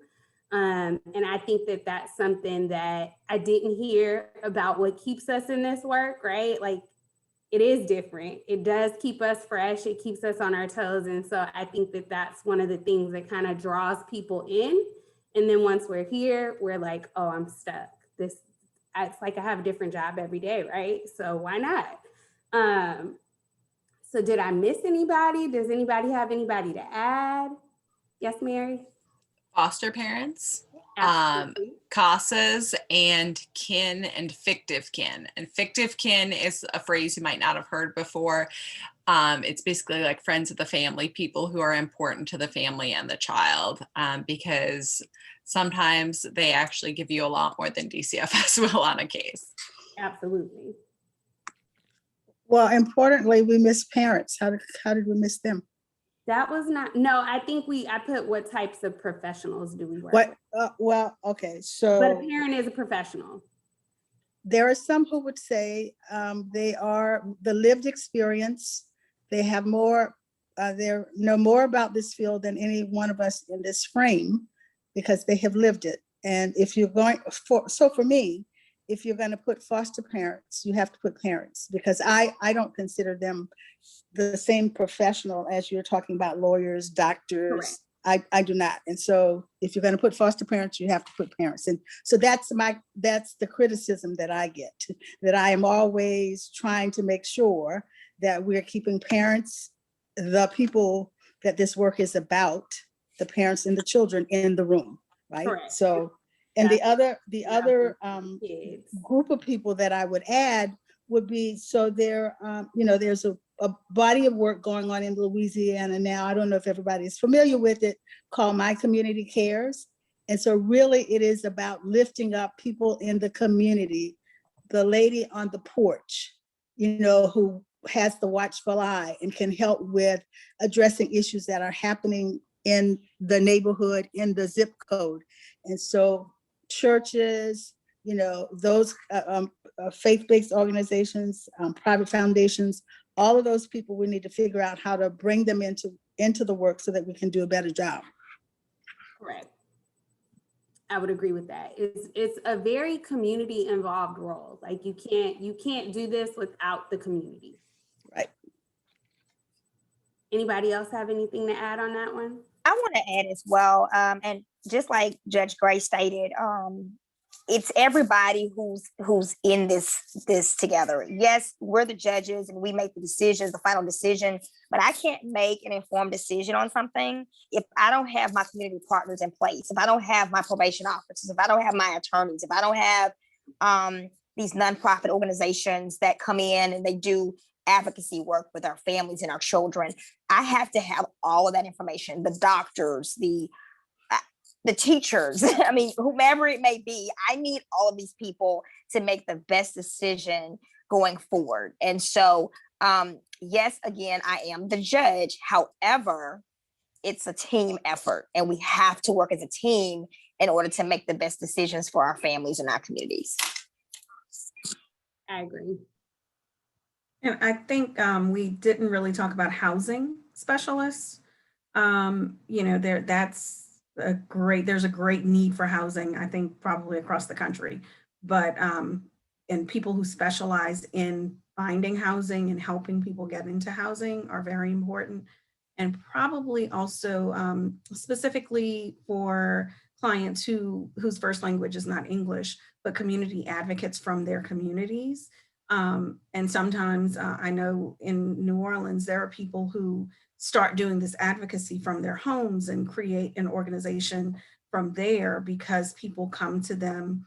And I think that that's something that I didn't hear about what keeps us in this work, right? Like, it is different. It does keep us fresh. It keeps us on our toes. And so I think that that's one of the things that kind of draws people in. And then once we're here, we're like, oh, I'm stuck. It's like I have a different job every day, right? So why not? So did I miss anybody? Does anybody have anybody to add? Yes, Mary? Foster parents, Absolutely. CASAs, and kin and fictive kin. And fictive kin is a phrase you might not have heard before. It's basically like friends of the family, people who are important to the family and the child, because sometimes they actually give you a lot more than DCFS will on a case. Absolutely. Well, importantly, we miss parents. How did we miss them? That was not, no, I think I put what types of professionals do we work What? with? Well, okay, But a so parent is a professional. there are some who would say they are the lived experience. They have more, they know more about this field than any one of us in this frame because they have lived it. And if you're going for me, if you're going to put foster parents, you have to put parents, because I don't consider them the same professional as you're talking about lawyers, doctors. Correct. I do not. And so if you're going to put foster parents, you have to put parents. And so that's the criticism that I get, that I am always trying to make sure that we're keeping parents, the people that this work is about, the parents and the children in the room, right? Correct. So, and the other Kids. group of people that I would add would be, so there, there's a body of work going on in Louisiana now. I don't know if everybody is familiar with it, called My Community Cares. And so really it is about lifting up people in the community, the lady on the porch, who has the watchful eye and can help with addressing issues that are happening in the neighborhood, in the zip code. And so churches, those faith-based organizations, private foundations, all of those people, we need to figure out how to bring them into the work so that we can do a better job. Correct. I would agree with that. It's a very community involved role. Like you can't do this without the community. Right. Anybody else have anything to add on that one? I want to add as well, and just like Judge Gray stated, it's everybody who's in this together. Yes, we're the judges and we make the decisions, the final decision, but I can't make an informed decision on something if I don't have my community partners in place, if I don't have my probation officers, if I don't have my attorneys, if I don't have these nonprofit organizations that come in and they do advocacy work with our families and our children. I have to have all of that information, the doctors, the teachers, I mean, whomever it may be. I need all of these people to make the best decision going forward. And so, yes, again, I am the judge. However, it's a team effort and we have to work as a team in order to make the best decisions for our families and our communities. I agree. And I think we didn't really talk about housing specialists. That's there's a great need for housing, I think probably across the country, but and people who specialize in finding housing and helping people get into housing are very important. And probably also specifically for clients whose first language is not English, but community advocates from their communities. And sometimes I know in New Orleans, there are people who start doing this advocacy from their homes and create an organization from there because people come to them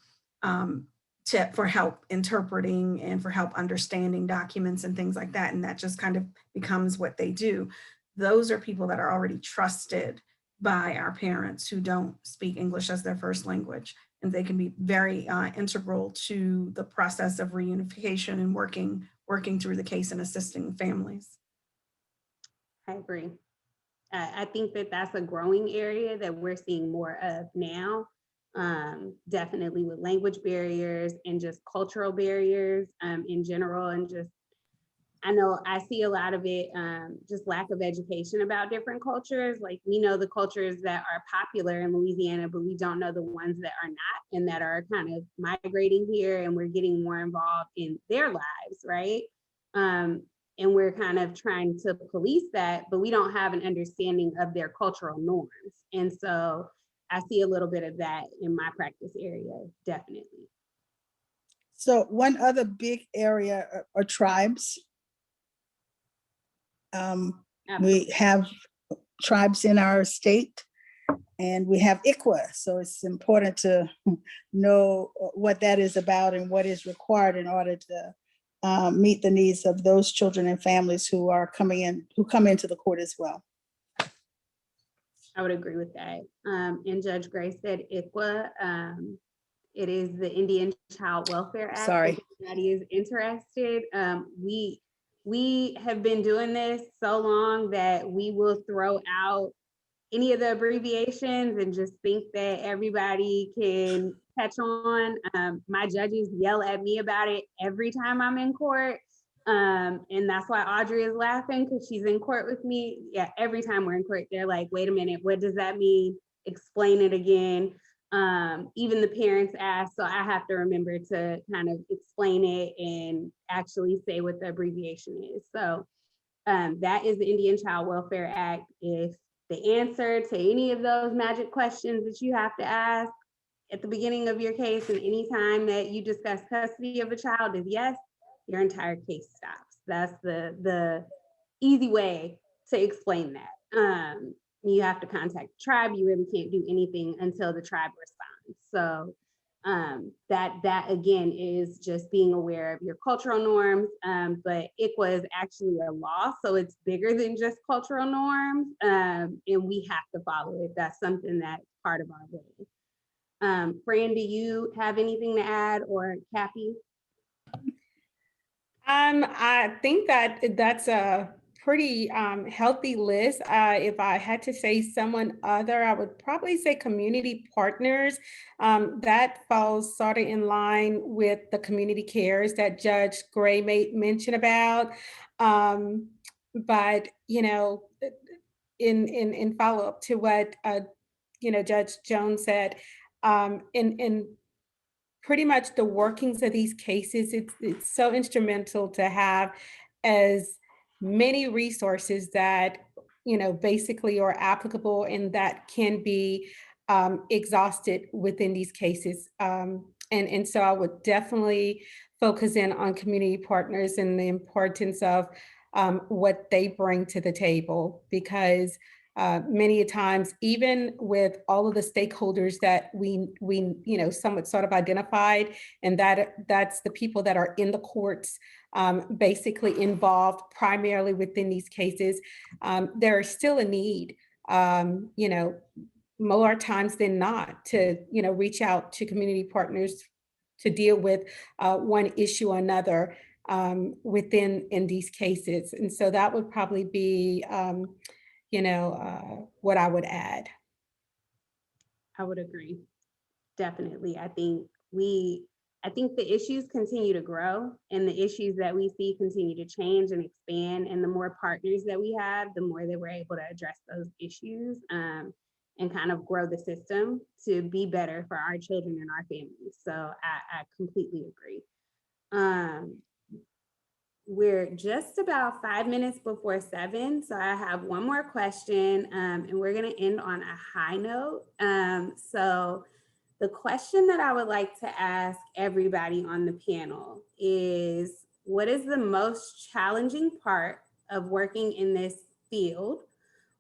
for help interpreting and for help understanding documents and things like that. And that just kind of becomes what they do. Those are people that are already trusted by our parents who don't speak English as their first language. And they can be very integral to the process of reunification and working through the case and assisting families. I agree. I think that that's a growing area that we're seeing more of now, definitely with language barriers and just cultural barriers in general. And just, I know I see a lot of it, just lack of education about different cultures. Like we know the cultures that are popular in Louisiana, but we don't know the ones that are not and that are kind of migrating here, and we're getting more involved in their lives, right? And we're kind of trying to police that, but we don't have an understanding of their cultural norms. And so I see a little bit of that in my practice area, definitely. So one other big area are tribes. We have tribes in our state, and we have ICWA. So it's important to know what that is about and what is required in order to meet the needs of those children and families who come into the court as well. I would agree with that. And Judge Gray said ICWA. It is the Indian Child Welfare Act. Sorry. If anybody is interested. We have been doing this so long that we will throw out any of the abbreviations and just think that everybody can catch on. My judges yell at me about it every time I'm in court. And that's why Audrey is laughing, because she's in court with me. Yeah, every time we're in court, they're like, wait a minute, what does that mean? Explain it again. Even the parents ask, so I have to remember to kind of explain it and actually say what the abbreviation is. So that is the Indian Child Welfare Act. If the answer to any of those magic questions that you have to ask at the beginning of your case and any time that you discuss custody of a child is yes, your entire case stops. That's the easy way to explain that. You have to contact the tribe. You really can't do anything until the tribe responds. So that again is just being aware of your cultural norms. But ICWA is actually a law, so it's bigger than just cultural norms, and we have to follow it. That's something that's part of our role. Fran, do you have anything to add, or Cappie? I think that's a pretty healthy list. If I had to say someone other, I would probably say community partners. That falls sort of in line with the community cares that Judge Gray made mention about. But you know, in follow up to what Judge Jones said, in pretty much the workings of these cases, it's so instrumental to have as many resources that basically are applicable and that can be exhausted within these cases. And so I would definitely focus in on community partners and the importance of what they bring to the table, because many a times, even with all of the stakeholders that we somewhat sort of identified, and that's the people that are in the courts, basically involved primarily within these cases, there is still a need, more times than not, to reach out to community partners to deal with one issue or another within these cases. And so that would probably be what I would add. I would agree. Definitely. I think the issues continue to grow, and the issues that we see continue to change and expand. And the more partners that we have, the more that we're able to address those issues. and kind of grow the system to be better for our children and our families. So I completely agree. We're just about 5 minutes before 7. So I have one more question, and we're gonna end on a high note. So the question that I would like to ask everybody on the panel is, what is the most challenging part of working in this field?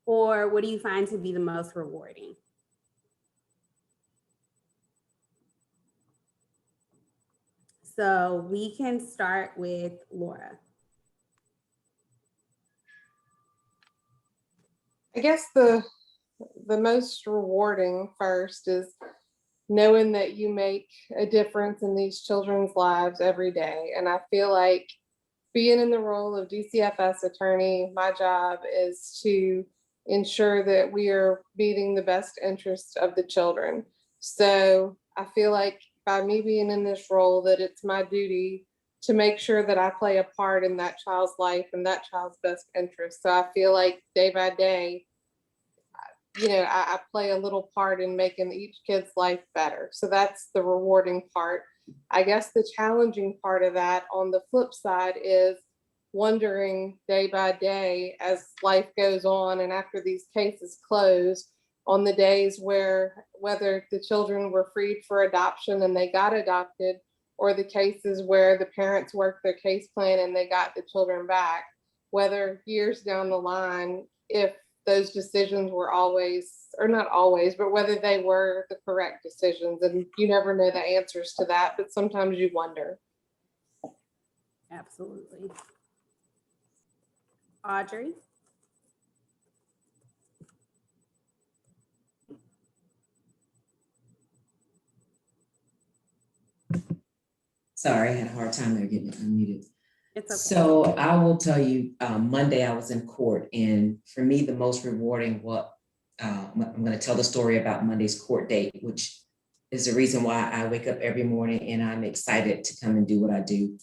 Or what do you find to be the most rewarding? So we can start with Laura. I guess the most rewarding first is knowing that you make a difference in these children's lives every day. And I feel like being in the role of DCFS attorney, my job is to ensure that we are meeting the best interests of the children. So I feel like by me being in this role, that it's my duty to make sure that I play a part in that child's life and that child's best interest. So I feel like day by day, you know, I play a little part in making each kid's life better. So that's the rewarding part. I guess the challenging part of that on the flip side is wondering day by day as life goes on and after these cases close, on the days where whether the children were freed for adoption and they got adopted, or the cases where the parents worked their case plan and they got the children back, whether years down the line, if those decisions were always, or not always, but whether they were the correct decisions. And you never know the answers to that, but sometimes you wonder. Absolutely. Audrey? Sorry, I had a hard time there getting unmuted. It's okay. So I will tell you, Monday I was in court, and for me, the most rewarding, I'm going to tell the story about Monday's court date, which is the reason why I wake up every morning and I'm excited to come and do what I do.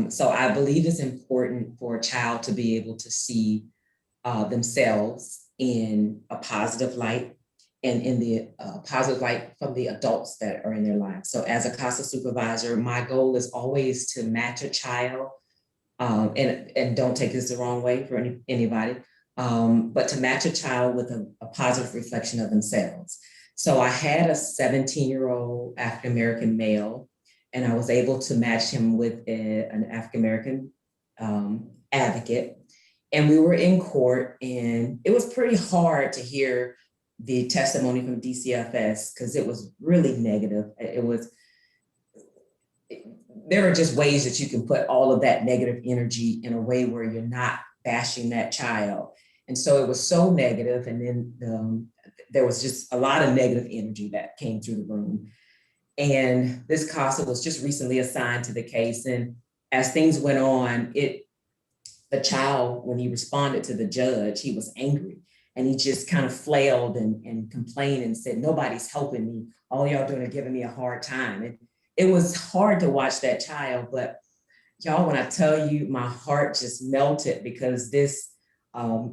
So I believe it's important for a child to be able to see themselves in a positive light, and in the positive light from the adults that are in their lives. So as a CASA supervisor, my goal is always to match a child, and don't take this the wrong way for anybody, but to match a child with a positive reflection of themselves. So I had a 17-year-old African-American male, and I was able to match him with an African-American advocate. And we were in court, and it was pretty hard to hear the testimony from DCFS because it was really negative. There are just ways that you can put all of that negative energy in a way where you're not bashing that child. And so it was so negative. And then there was just a lot of negative energy that came through the room. And this CASA was just recently assigned to the case. And as things went on, the child, when he responded to the judge, he was angry. And he just kind of flailed and complained and said, nobody's helping me. All y'all doing is giving me a hard time. And it was hard to watch that child, but y'all, when I tell you, my heart just melted because this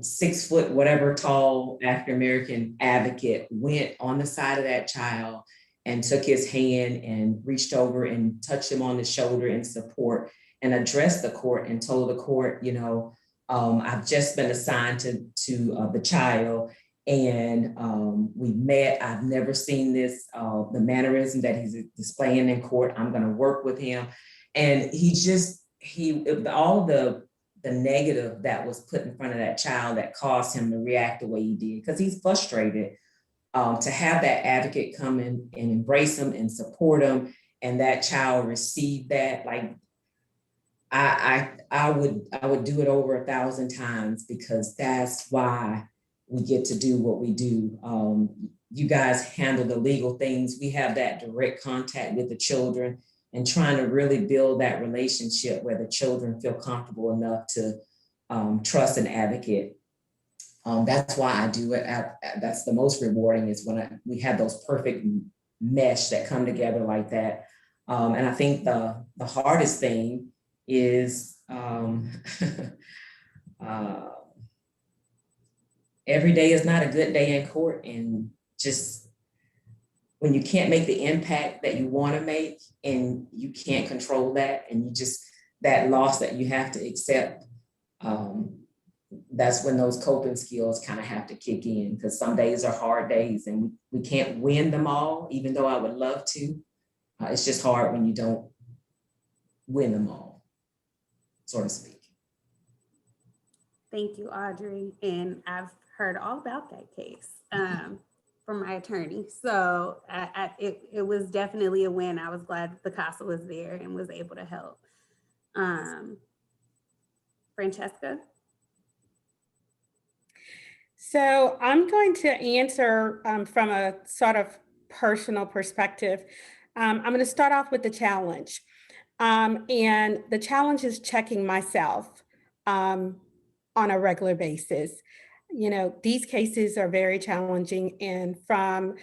6 foot, whatever tall African-American advocate went on the side of that child and took his hand and reached over and touched him on the shoulder in support and addressed the court and told the court, you know, I've just been assigned to the child, and we met. I've never seen this, the mannerism that he's displaying in court. I'm going to work with him. And all the negative that was put in front of that child that caused him to react the way he did, because he's frustrated, to have that advocate come in and embrace him and support him, and that child receive that, like, I would do it over 1,000 times, because that's why we get to do what we do. You guys handle the legal things. We have that direct contact with the children and trying to really build that relationship where the children feel comfortable enough to trust an advocate. That's why I do it. That's the most rewarding, is when we have those perfect mesh that come together like that. And I think the hardest thing is every day is not a good day in court, and just when you can't make the impact that you want to make and you can't control that, and you just, that loss that you have to accept, that's when those coping skills kind of have to kick in, because some days are hard days and we can't win them all, even though I would love to. It's just hard when you don't win them all, so to speak. Thank you, Audrey. And I've heard all about that case from my attorney. So it was definitely a win. I was glad that the CASA was there and was able to help. Franchesca? So I'm going to answer from a sort of personal perspective. I'm going to start off with the challenge. And the challenge is checking myself on a regular basis. You know, these cases are very challenging, and from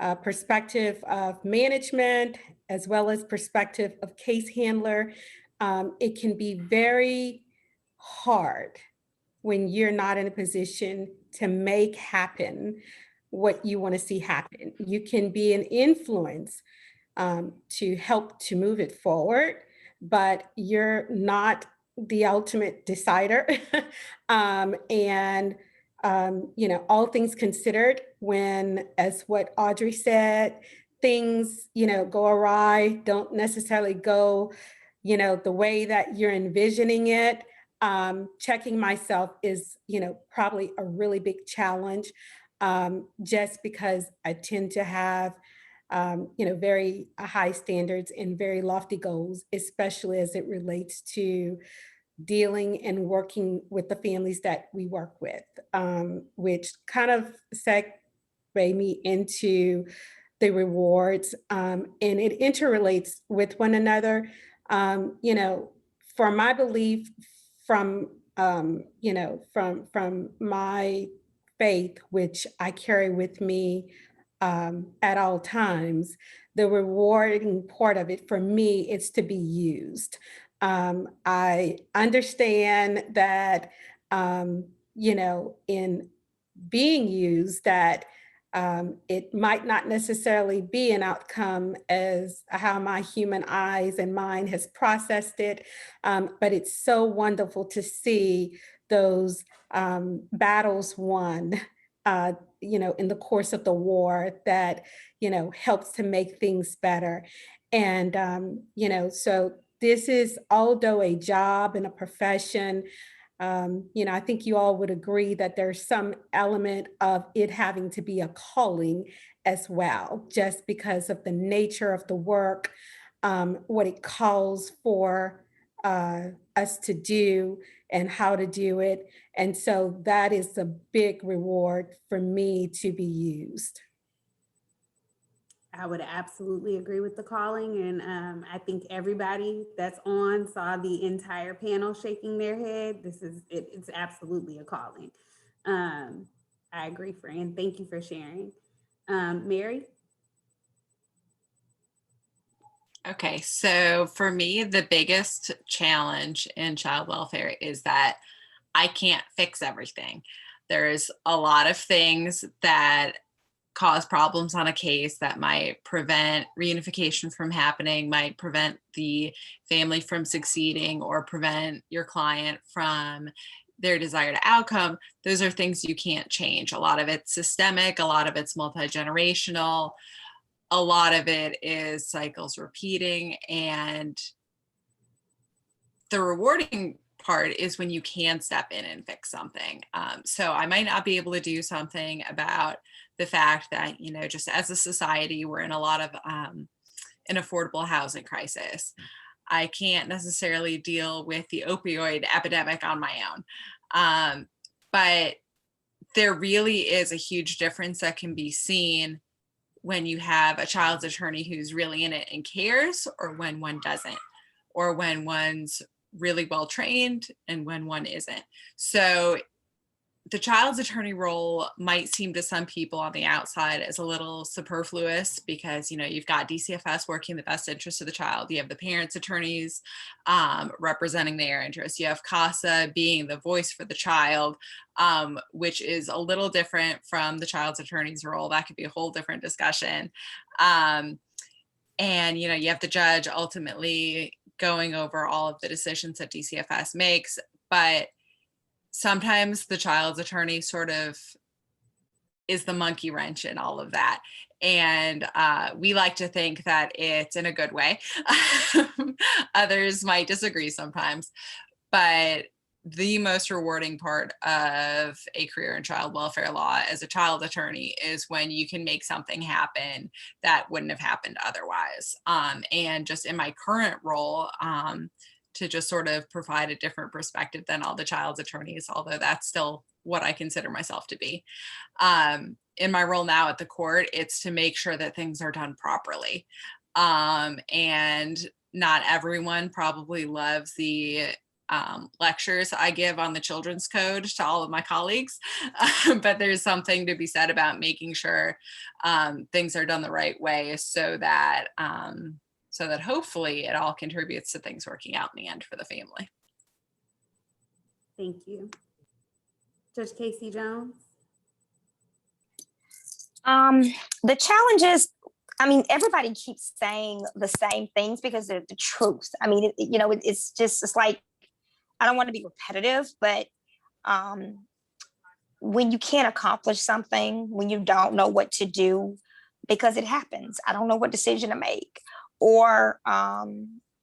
a perspective of management, as well as perspective of case handler, it can be very hard when you're not in a position to make happen what you want to see happen. You can be an influence to help to move it forward, but you're not the ultimate decider. You know, all things considered, when, as what Audrey said, things, you know, go awry, don't necessarily go, you know, the way that you're envisioning it. Checking myself is, you know, probably a really big challenge, just because I tend to have, you know, very high standards and very lofty goals, especially as it relates to dealing and working with the families that we work with, which kind of segue me into the rewards, and it interrelates with one another. You know, for my belief, from you know, from my faith, which I carry with me at all times, the rewarding part of it for me is to be used. I understand that, you know, in being used, that it might not necessarily be an outcome as how my human eyes and mind has processed it, but it's so wonderful to see those battles won, you know, in the course of the war, that, you know, helps to make things better. And, you know, so this is, although a job and a profession, you know, I think you all would agree that there's some element of it having to be a calling as well, just because of the nature of the work, what it calls for us to do and how to do it. And so that is a big reward for me to be used. I would absolutely agree with the calling. And I think everybody that's on saw the entire panel shaking their head. This is, it's absolutely a calling. I agree, Fran. Thank you for sharing. Mary? Okay, so for me, the biggest challenge in child welfare is that I can't fix everything. There's a lot of things that cause problems on a case that might prevent reunification from happening, might prevent the family from succeeding, or prevent your client from their desired outcome. Those are things you can't change. A lot of it's systemic, a lot of it's multi-generational, a lot of it is cycles repeating. And the rewarding part is when you can step in and fix something. So I might not be able to do something about the fact that, you know, just as a society, we're in a lot of an affordable housing crisis. I can't necessarily deal with the opioid epidemic on my own. But there really is a huge difference that can be seen when you have a child's attorney who's really in it and cares, or when one doesn't, or when one's really well trained and when one isn't. So the child's attorney role might seem to some people on the outside as a little superfluous because, you know, you've got DCFS working in the best interest of the child. You have the parents' attorneys representing their interests. You have CASA being the voice for the child, which is a little different from the child's attorney's role. That could be a whole different discussion. And, you know, you have the judge ultimately going over all of the decisions that DCFS makes, but sometimes the child's attorney sort of is the monkey wrench in all of that. And we like to think that it's in a good way. Others might disagree sometimes, but the most rewarding part of a career in child welfare law as a child attorney is when you can make something happen that wouldn't have happened otherwise. And just in my current role, to just sort of provide a different perspective than all the child's attorneys, although that's still what I consider myself to be. In my role now at the court, it's to make sure that things are done properly. And not everyone probably loves the lectures I give on the children's code to all of my colleagues, but there's something to be said about making sure things are done the right way so that hopefully it all contributes to things working out in the end for the family. Thank you. Judge Casey-Jones? The challenges, I mean, everybody keeps saying the same things because they're the truth. I mean, it's like, I don't want to be repetitive, but when you can't accomplish something, when you don't know what to do, because it happens, I don't know what decision to make. Or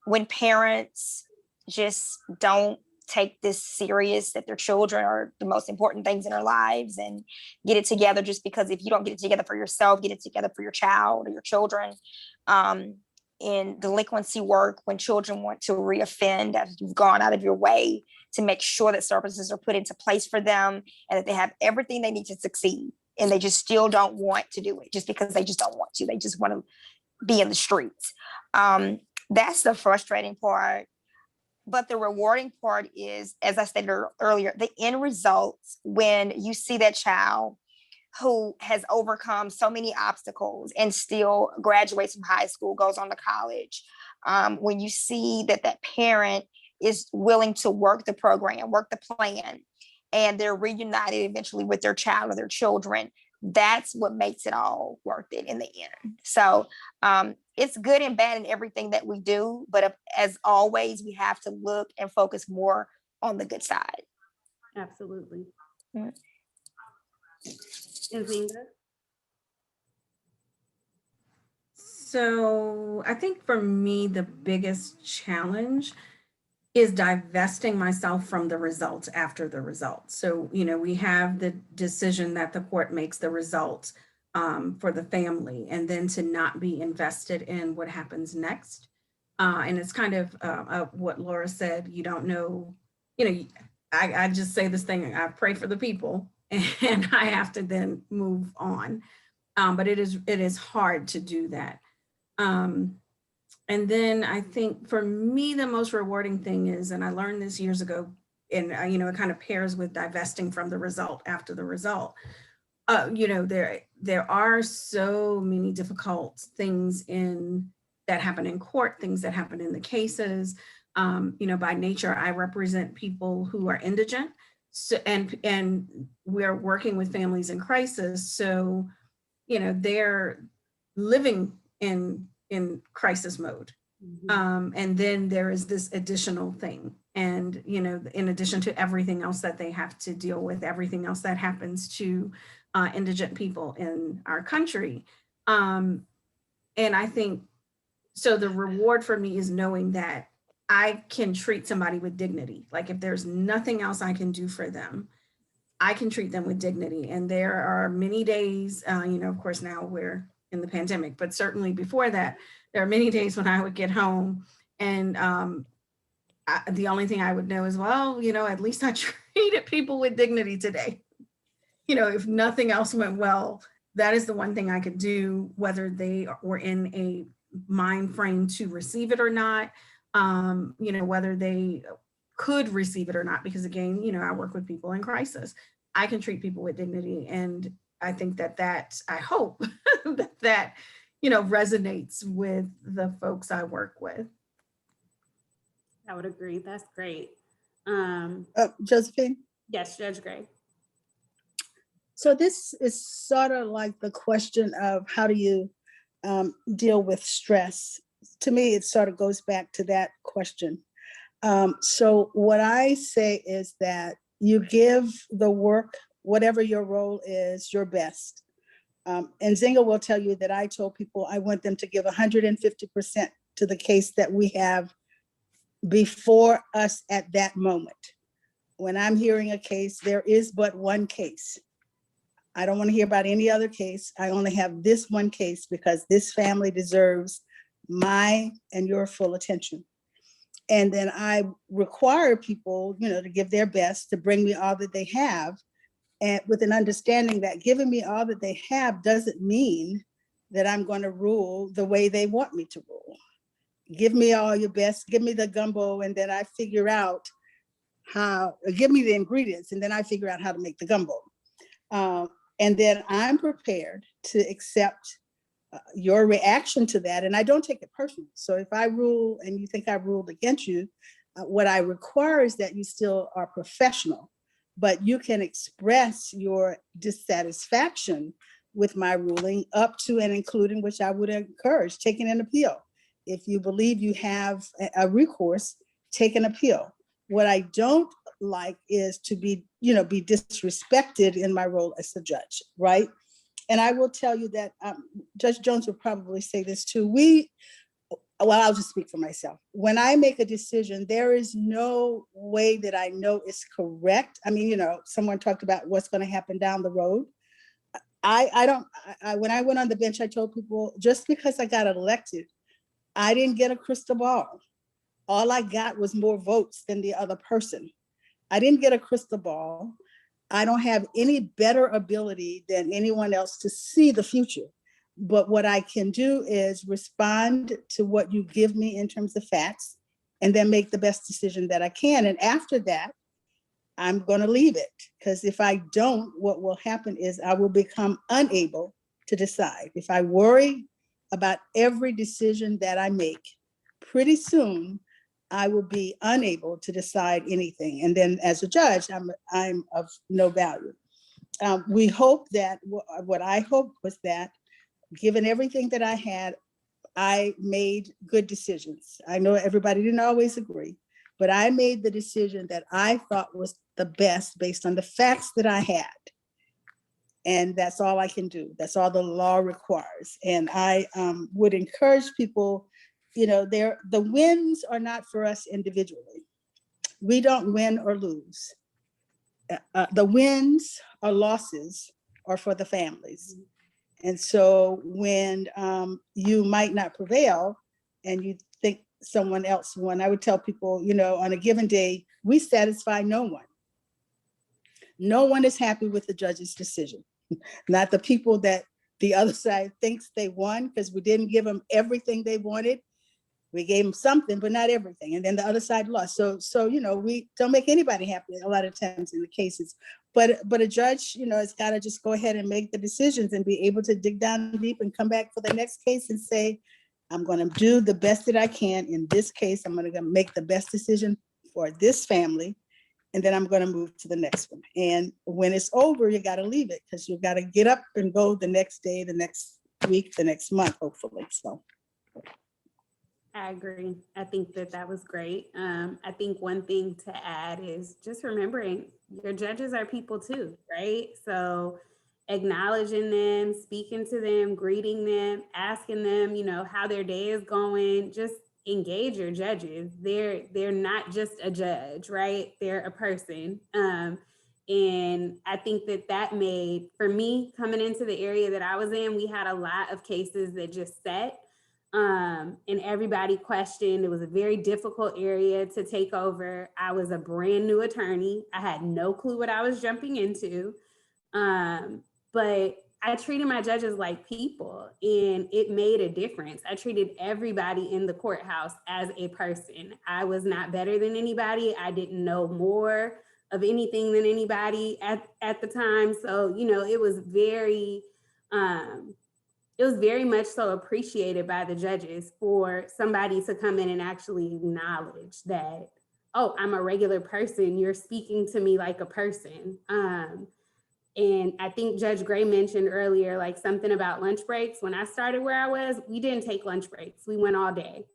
when parents just don't take this serious, that their children are the most important things in their lives and get it together, just because if you don't get it together for yourself, get it together for your child or your children. In delinquency work, when children want to reoffend, as you've gone out of your way to make sure that services are put into place for them and that they have everything they need to succeed, and they just still don't want to do it just because they just don't want to. They just want to be in the streets. That's the frustrating part. But the rewarding part is, as I stated earlier, the end results when you see that child who has overcome so many obstacles and still graduates from high school, goes on to college. When you see that that parent is willing to work the program, work the plan, and they're reunited eventually with their child or their children, that's what makes it all worth it in the end. So it's good and bad in everything that we do, but as always, we have to look and focus more on the good side. Absolutely. Mm-hmm. Nzinga? So I think for me, the biggest challenge is divesting myself from the results after the results. So, you know, we have the decision that the court makes the results for the family, and then to not be invested in what happens next. And it's kind of what Laura said, you don't know, you know, I just say this thing, I pray for the people and I have to then move on. But it is hard to do that. And then I think for me, the most rewarding thing is, and I learned this years ago, and you know, it kind of pairs with divesting from the result after the result. You know, there are so many difficult things that happen in court, things that happen in the cases. You know, by nature, I represent people who are indigent, so, and we're working with families in crisis. So, you know, they're living in crisis mode. Mm-hmm. And then there is this additional thing. And, you know, in addition to everything else that they have to deal with, everything else that happens to indigent people in our country. And I think, so the reward for me is knowing that I can treat somebody with dignity. Like if there's nothing else I can do for them, I can treat them with dignity. And there are many days, you know, of course, now we're in the pandemic, but certainly before that, there are many days when I would get home and the only thing I would know is, well, you know, at least I treated people with dignity today. You know, if nothing else went well, that is the one thing I could do, whether they were in a mind frame to receive it or not, you know, whether they could receive it or not, because again, you know, I work with people in crisis. I can treat people with dignity. And I think that I hope that resonates with the folks I work with. I would agree. That's great. Josephine? Yes, Judge Gray. So this is sort of like the question of how do you deal with stress? To me, it sort of goes back to that question. So what I say is that you give the work, whatever your role is, your best. And Nzinga will tell you that I told people I want them to give 150% to the case that we have before us at that moment. When I'm hearing a case, there is but one case. I don't want to hear about any other case. I only have this one case because this family deserves my and your full attention. And then I require people, to give their best, to bring me all that they have, and with an understanding that giving me all that they have doesn't mean that I'm going to rule the way they want me to rule. Give me all your best, give me the gumbo, and then I figure out give me the ingredients, and then I figure out how to make the gumbo. And then I'm prepared to accept your reaction to that, and I don't take it personally. So if I rule and you think I ruled against you, what I require is that you still are professional, but you can express your dissatisfaction with my ruling up to and including, which I would encourage, taking an appeal. If you believe you have a recourse, take an appeal. What I don't like is to be disrespected in my role as the judge, right? And I will tell you that Judge Jones will probably say this too. I'll just speak for myself. When I make a decision, there is no way that I know it's correct. I mean, someone talked about what's going to happen down the road. When I went on the bench, I told people, just because I got elected, I didn't get a crystal ball. All I got was more votes than the other person. I didn't get a crystal ball. I don't have any better ability than anyone else to see the future. But what I can do is respond to what you give me in terms of facts, and then make the best decision that I can. And after that, I'm going to leave it, because if I don't, what will happen is I will become unable to decide. If I worry about every decision that I make, pretty soon I will be unable to decide anything. And then as a judge, I'm of no value. We hope that, what I hoped was that, given everything that I had, I made good decisions. I know everybody didn't always agree, but I made the decision that I thought was the best based on the facts that I had. And that's all I can do. That's all the law requires. And I would encourage people, the wins are not for us individually. We don't win or lose. The wins or losses are for the families. And so when you might not prevail and you think someone else won, I would tell people, on a given day, we satisfy no one. No one is happy with the judge's decision. Not the people that the other side thinks they won, because we didn't give them everything they wanted. We gave them something, but not everything. And then the other side lost. So we don't make anybody happy a lot of times in the cases. But a judge, has got to just go ahead and make the decisions and be able to dig down deep and come back for the next case and say, I'm going to do the best that I can in this case. I'm going to make the best decision for this family. And then I'm going to move to the next one. And when it's over, you got to leave it, because you got to get up and go the next day, the next week, the next month, hopefully. So. I agree. I think that was great. I think one thing to add is just remembering your judges are people too, right? So acknowledging them, speaking to them, greeting them, asking them, how their day is going. Just engage your judges. They're not just a judge, right? They're a person. And I think that made, for me, coming into the area that I was in, we had a lot of cases that just sat. And everybody questioned. It was a very difficult area to take over. I was a brand new attorney. I had no clue what I was jumping into. But I treated my judges like people, and it made a difference. I treated everybody in the courthouse as a person. I was not better than anybody. I didn't know more of anything than anybody at the time. So, you know, it was very much so appreciated by the judges for somebody to come in and actually acknowledge that, oh, I'm a regular person. You're speaking to me like a person. And I think Judge Gray mentioned earlier, like something about lunch breaks. When I started where I was, we didn't take lunch breaks. We went all day.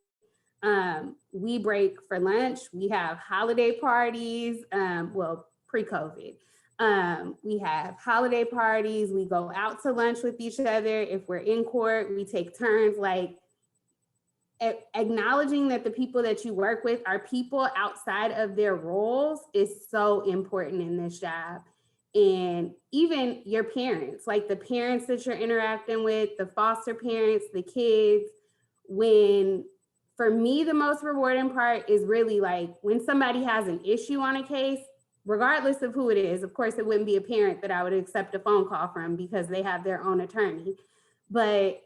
We break for lunch. We have holiday parties, well, pre-COVID. We have holiday parties. We go out to lunch with each other. If we're in court, we take turns. Like, acknowledging that the people that you work with are people outside of their roles is so important in this job. And even your parents, like the parents that you're interacting with, the foster parents, the kids, for me, the most rewarding part is really like when somebody has an issue on a case, regardless of who it is. Of course, it wouldn't be a parent that I would accept a phone call from because they have their own attorney. But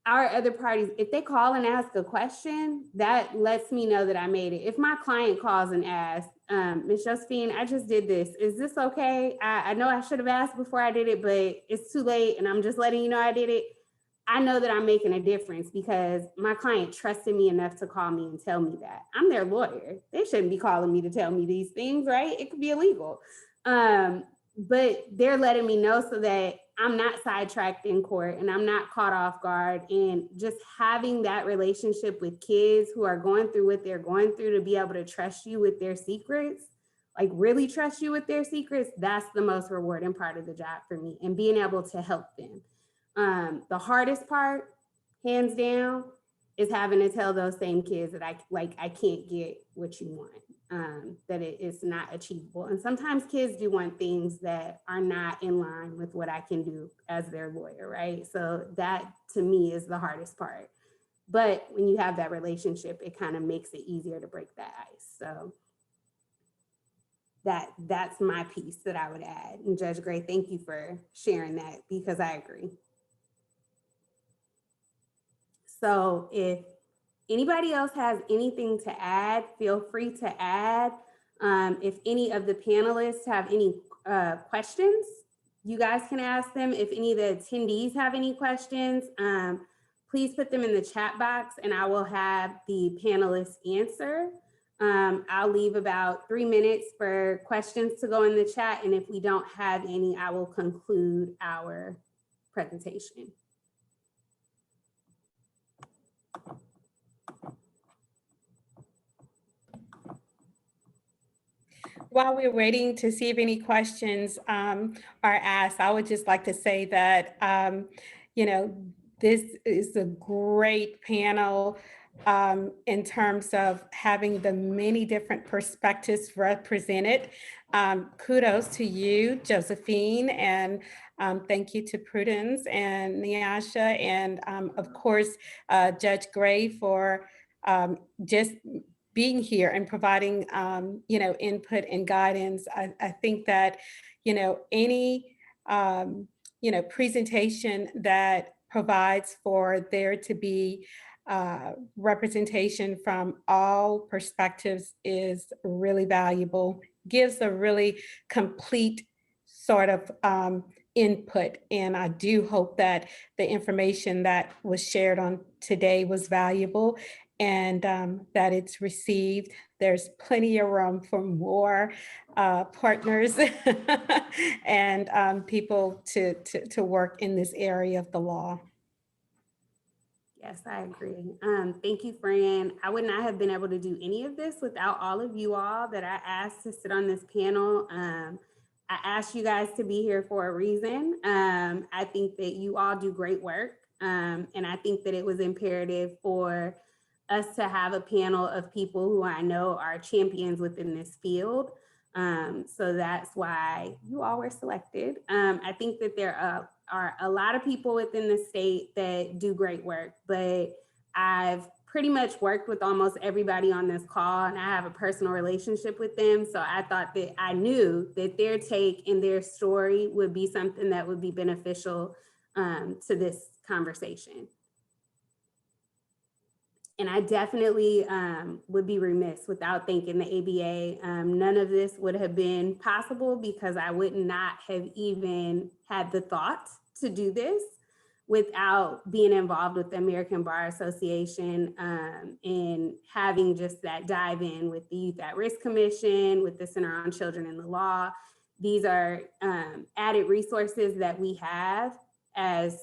our other parties, if they call and ask a question, that lets me know that I made it. If my client calls and asks, Ms. Josephine, I just did this. Is this okay? I know I should have asked before I did it, but it's too late and I'm just letting you know I did it. I know that I'm making a difference because my client trusted me enough to call me and tell me that. I'm their lawyer. They shouldn't be calling me to tell me these things, right? It could be illegal. But they're letting me know so that I'm not sidetracked in court and I'm not caught off guard. And just having that relationship with kids who are going through what they're going through, to be able to trust you with their secrets, like really trust you with their secrets, that's the most rewarding part of the job for me, and being able to help them. The hardest part, hands down, is having to tell those same kids that I can't get what you want, that it is not achievable. And sometimes kids do want things that are not in line with what I can do as their lawyer, right? So that to me is the hardest part. But when you have that relationship, it kind of makes it easier to break that ice. So that's my piece that I would add. And Judge Gray, thank you for sharing that, because I agree. So if anybody else has anything to add, feel free to add. If any of the panelists have any questions, you guys can ask them. If any of the attendees have any questions, please put them in the chat box and I will have the panelists answer. I'll leave about 3 minutes for questions to go in the chat. And if we don't have any, I will conclude our presentation. While we're waiting to see if any questions are asked, I would just like to say that, you know, this is a great panel in terms of having the many different perspectives represented. Kudos to you, Josephine, and thank you to Prudence and Nyasha, and of course, Judge Gray for just being here and providing, you know, input and guidance. I think that, you know, any, you know, presentation that provides for there to be representation from all perspectives is really valuable, gives a really complete sort of input. And I do hope that the information that was shared on today was valuable, and that it's received. There's plenty of room for more partners and people to work in this area of the law. Yes, I agree. Thank you, Fran. I would not have been able to do any of this without all of you all that I asked to sit on this panel. I asked you guys to be here for a reason. I think that you all do great work. And I think that it was imperative for us to have a panel of people who I know are champions within this field. So that's why you all were selected. I think that there are a lot of people within the state that do great work, but I've pretty much worked with almost everybody on this call and I have a personal relationship with them. So I thought that I knew that their take and their story would be something that would be beneficial to this conversation. And I definitely would be remiss without thanking the ABA. None of this would have been possible because I would not have even had the thought to do this without being involved with the American Bar Association and having just that dive in with the Youth at Risk Commission, with the Center on Children in the Law. These are added resources that we have as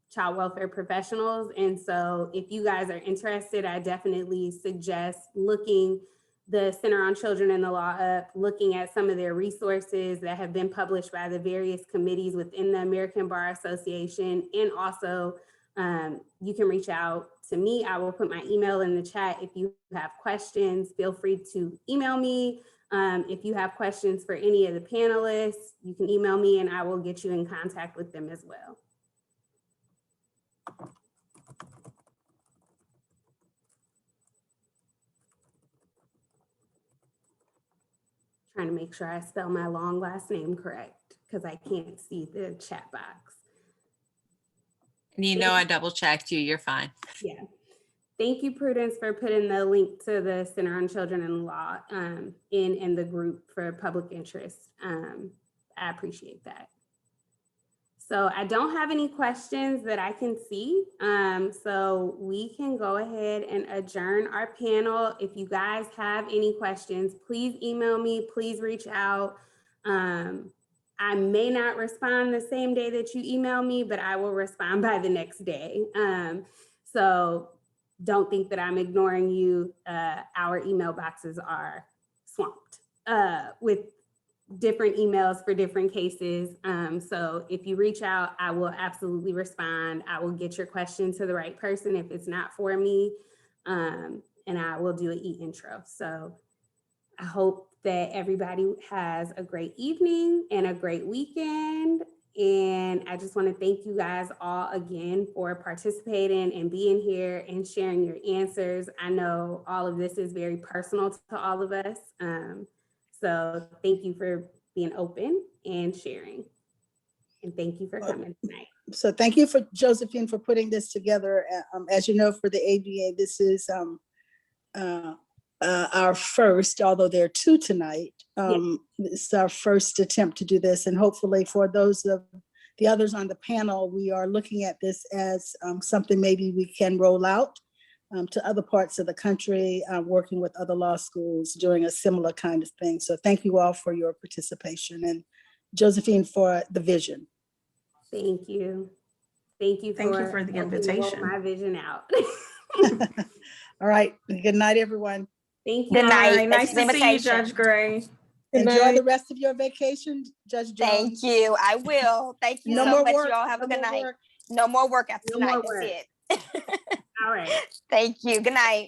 child welfare professionals. And so if you guys are interested, I definitely suggest looking the Center on Children in the Law up, looking at some of their resources that have been published by the various committees within the American Bar Association. And also you can reach out to me. I will put my email in the chat. If you have questions, feel free to email me. If you have questions for any of the panelists, you can email me and I will get you in contact with them as well. Trying to make sure I spell my long last name correct because I can't see the chat box. You know, I double checked you. You're fine. Yeah. Thank you, Prudence, for putting the link to the Center on Children in Law in the group for public interest. I appreciate that. So I don't have any questions that I can see. So we can go ahead and adjourn our panel. If you guys have any questions, please email me, please reach out. I may not respond the same day that you email me, but I will respond by the next day. So don't think that I'm ignoring you. Our email boxes are swamped with different emails for different cases. So if you reach out, I will absolutely respond. I will get your question to the right person if it's not for me. And I will do an e-intro. So I hope that everybody has a great evening and a great weekend. And I just want to thank you guys all again for participating and being here and sharing your answers. I know all of this is very personal to all of us. So thank you for being open and sharing. And thank you for coming tonight. So thank you for Josephine for putting this together. As you know, for the ABA, this is our first, although there are two tonight. It's our first attempt to do this. And hopefully for those of the others on the panel, we are looking at this as something maybe we can roll out to other parts of the country, working with other law schools, doing a similar kind of thing. So thank you all for your participation, and Josephine for the vision. Thank you. Thank you for the invitation. My vision out. All right. Good night, everyone. Thank you. Good night. Nice to see you, Judge Gray. Enjoy the rest of your vacation, Judge Jones. Thank you. I will. Thank you No so more much. work. You all have a No good more night. work. No more work after No tonight. more That's work. it. All right. Thank you. Good night.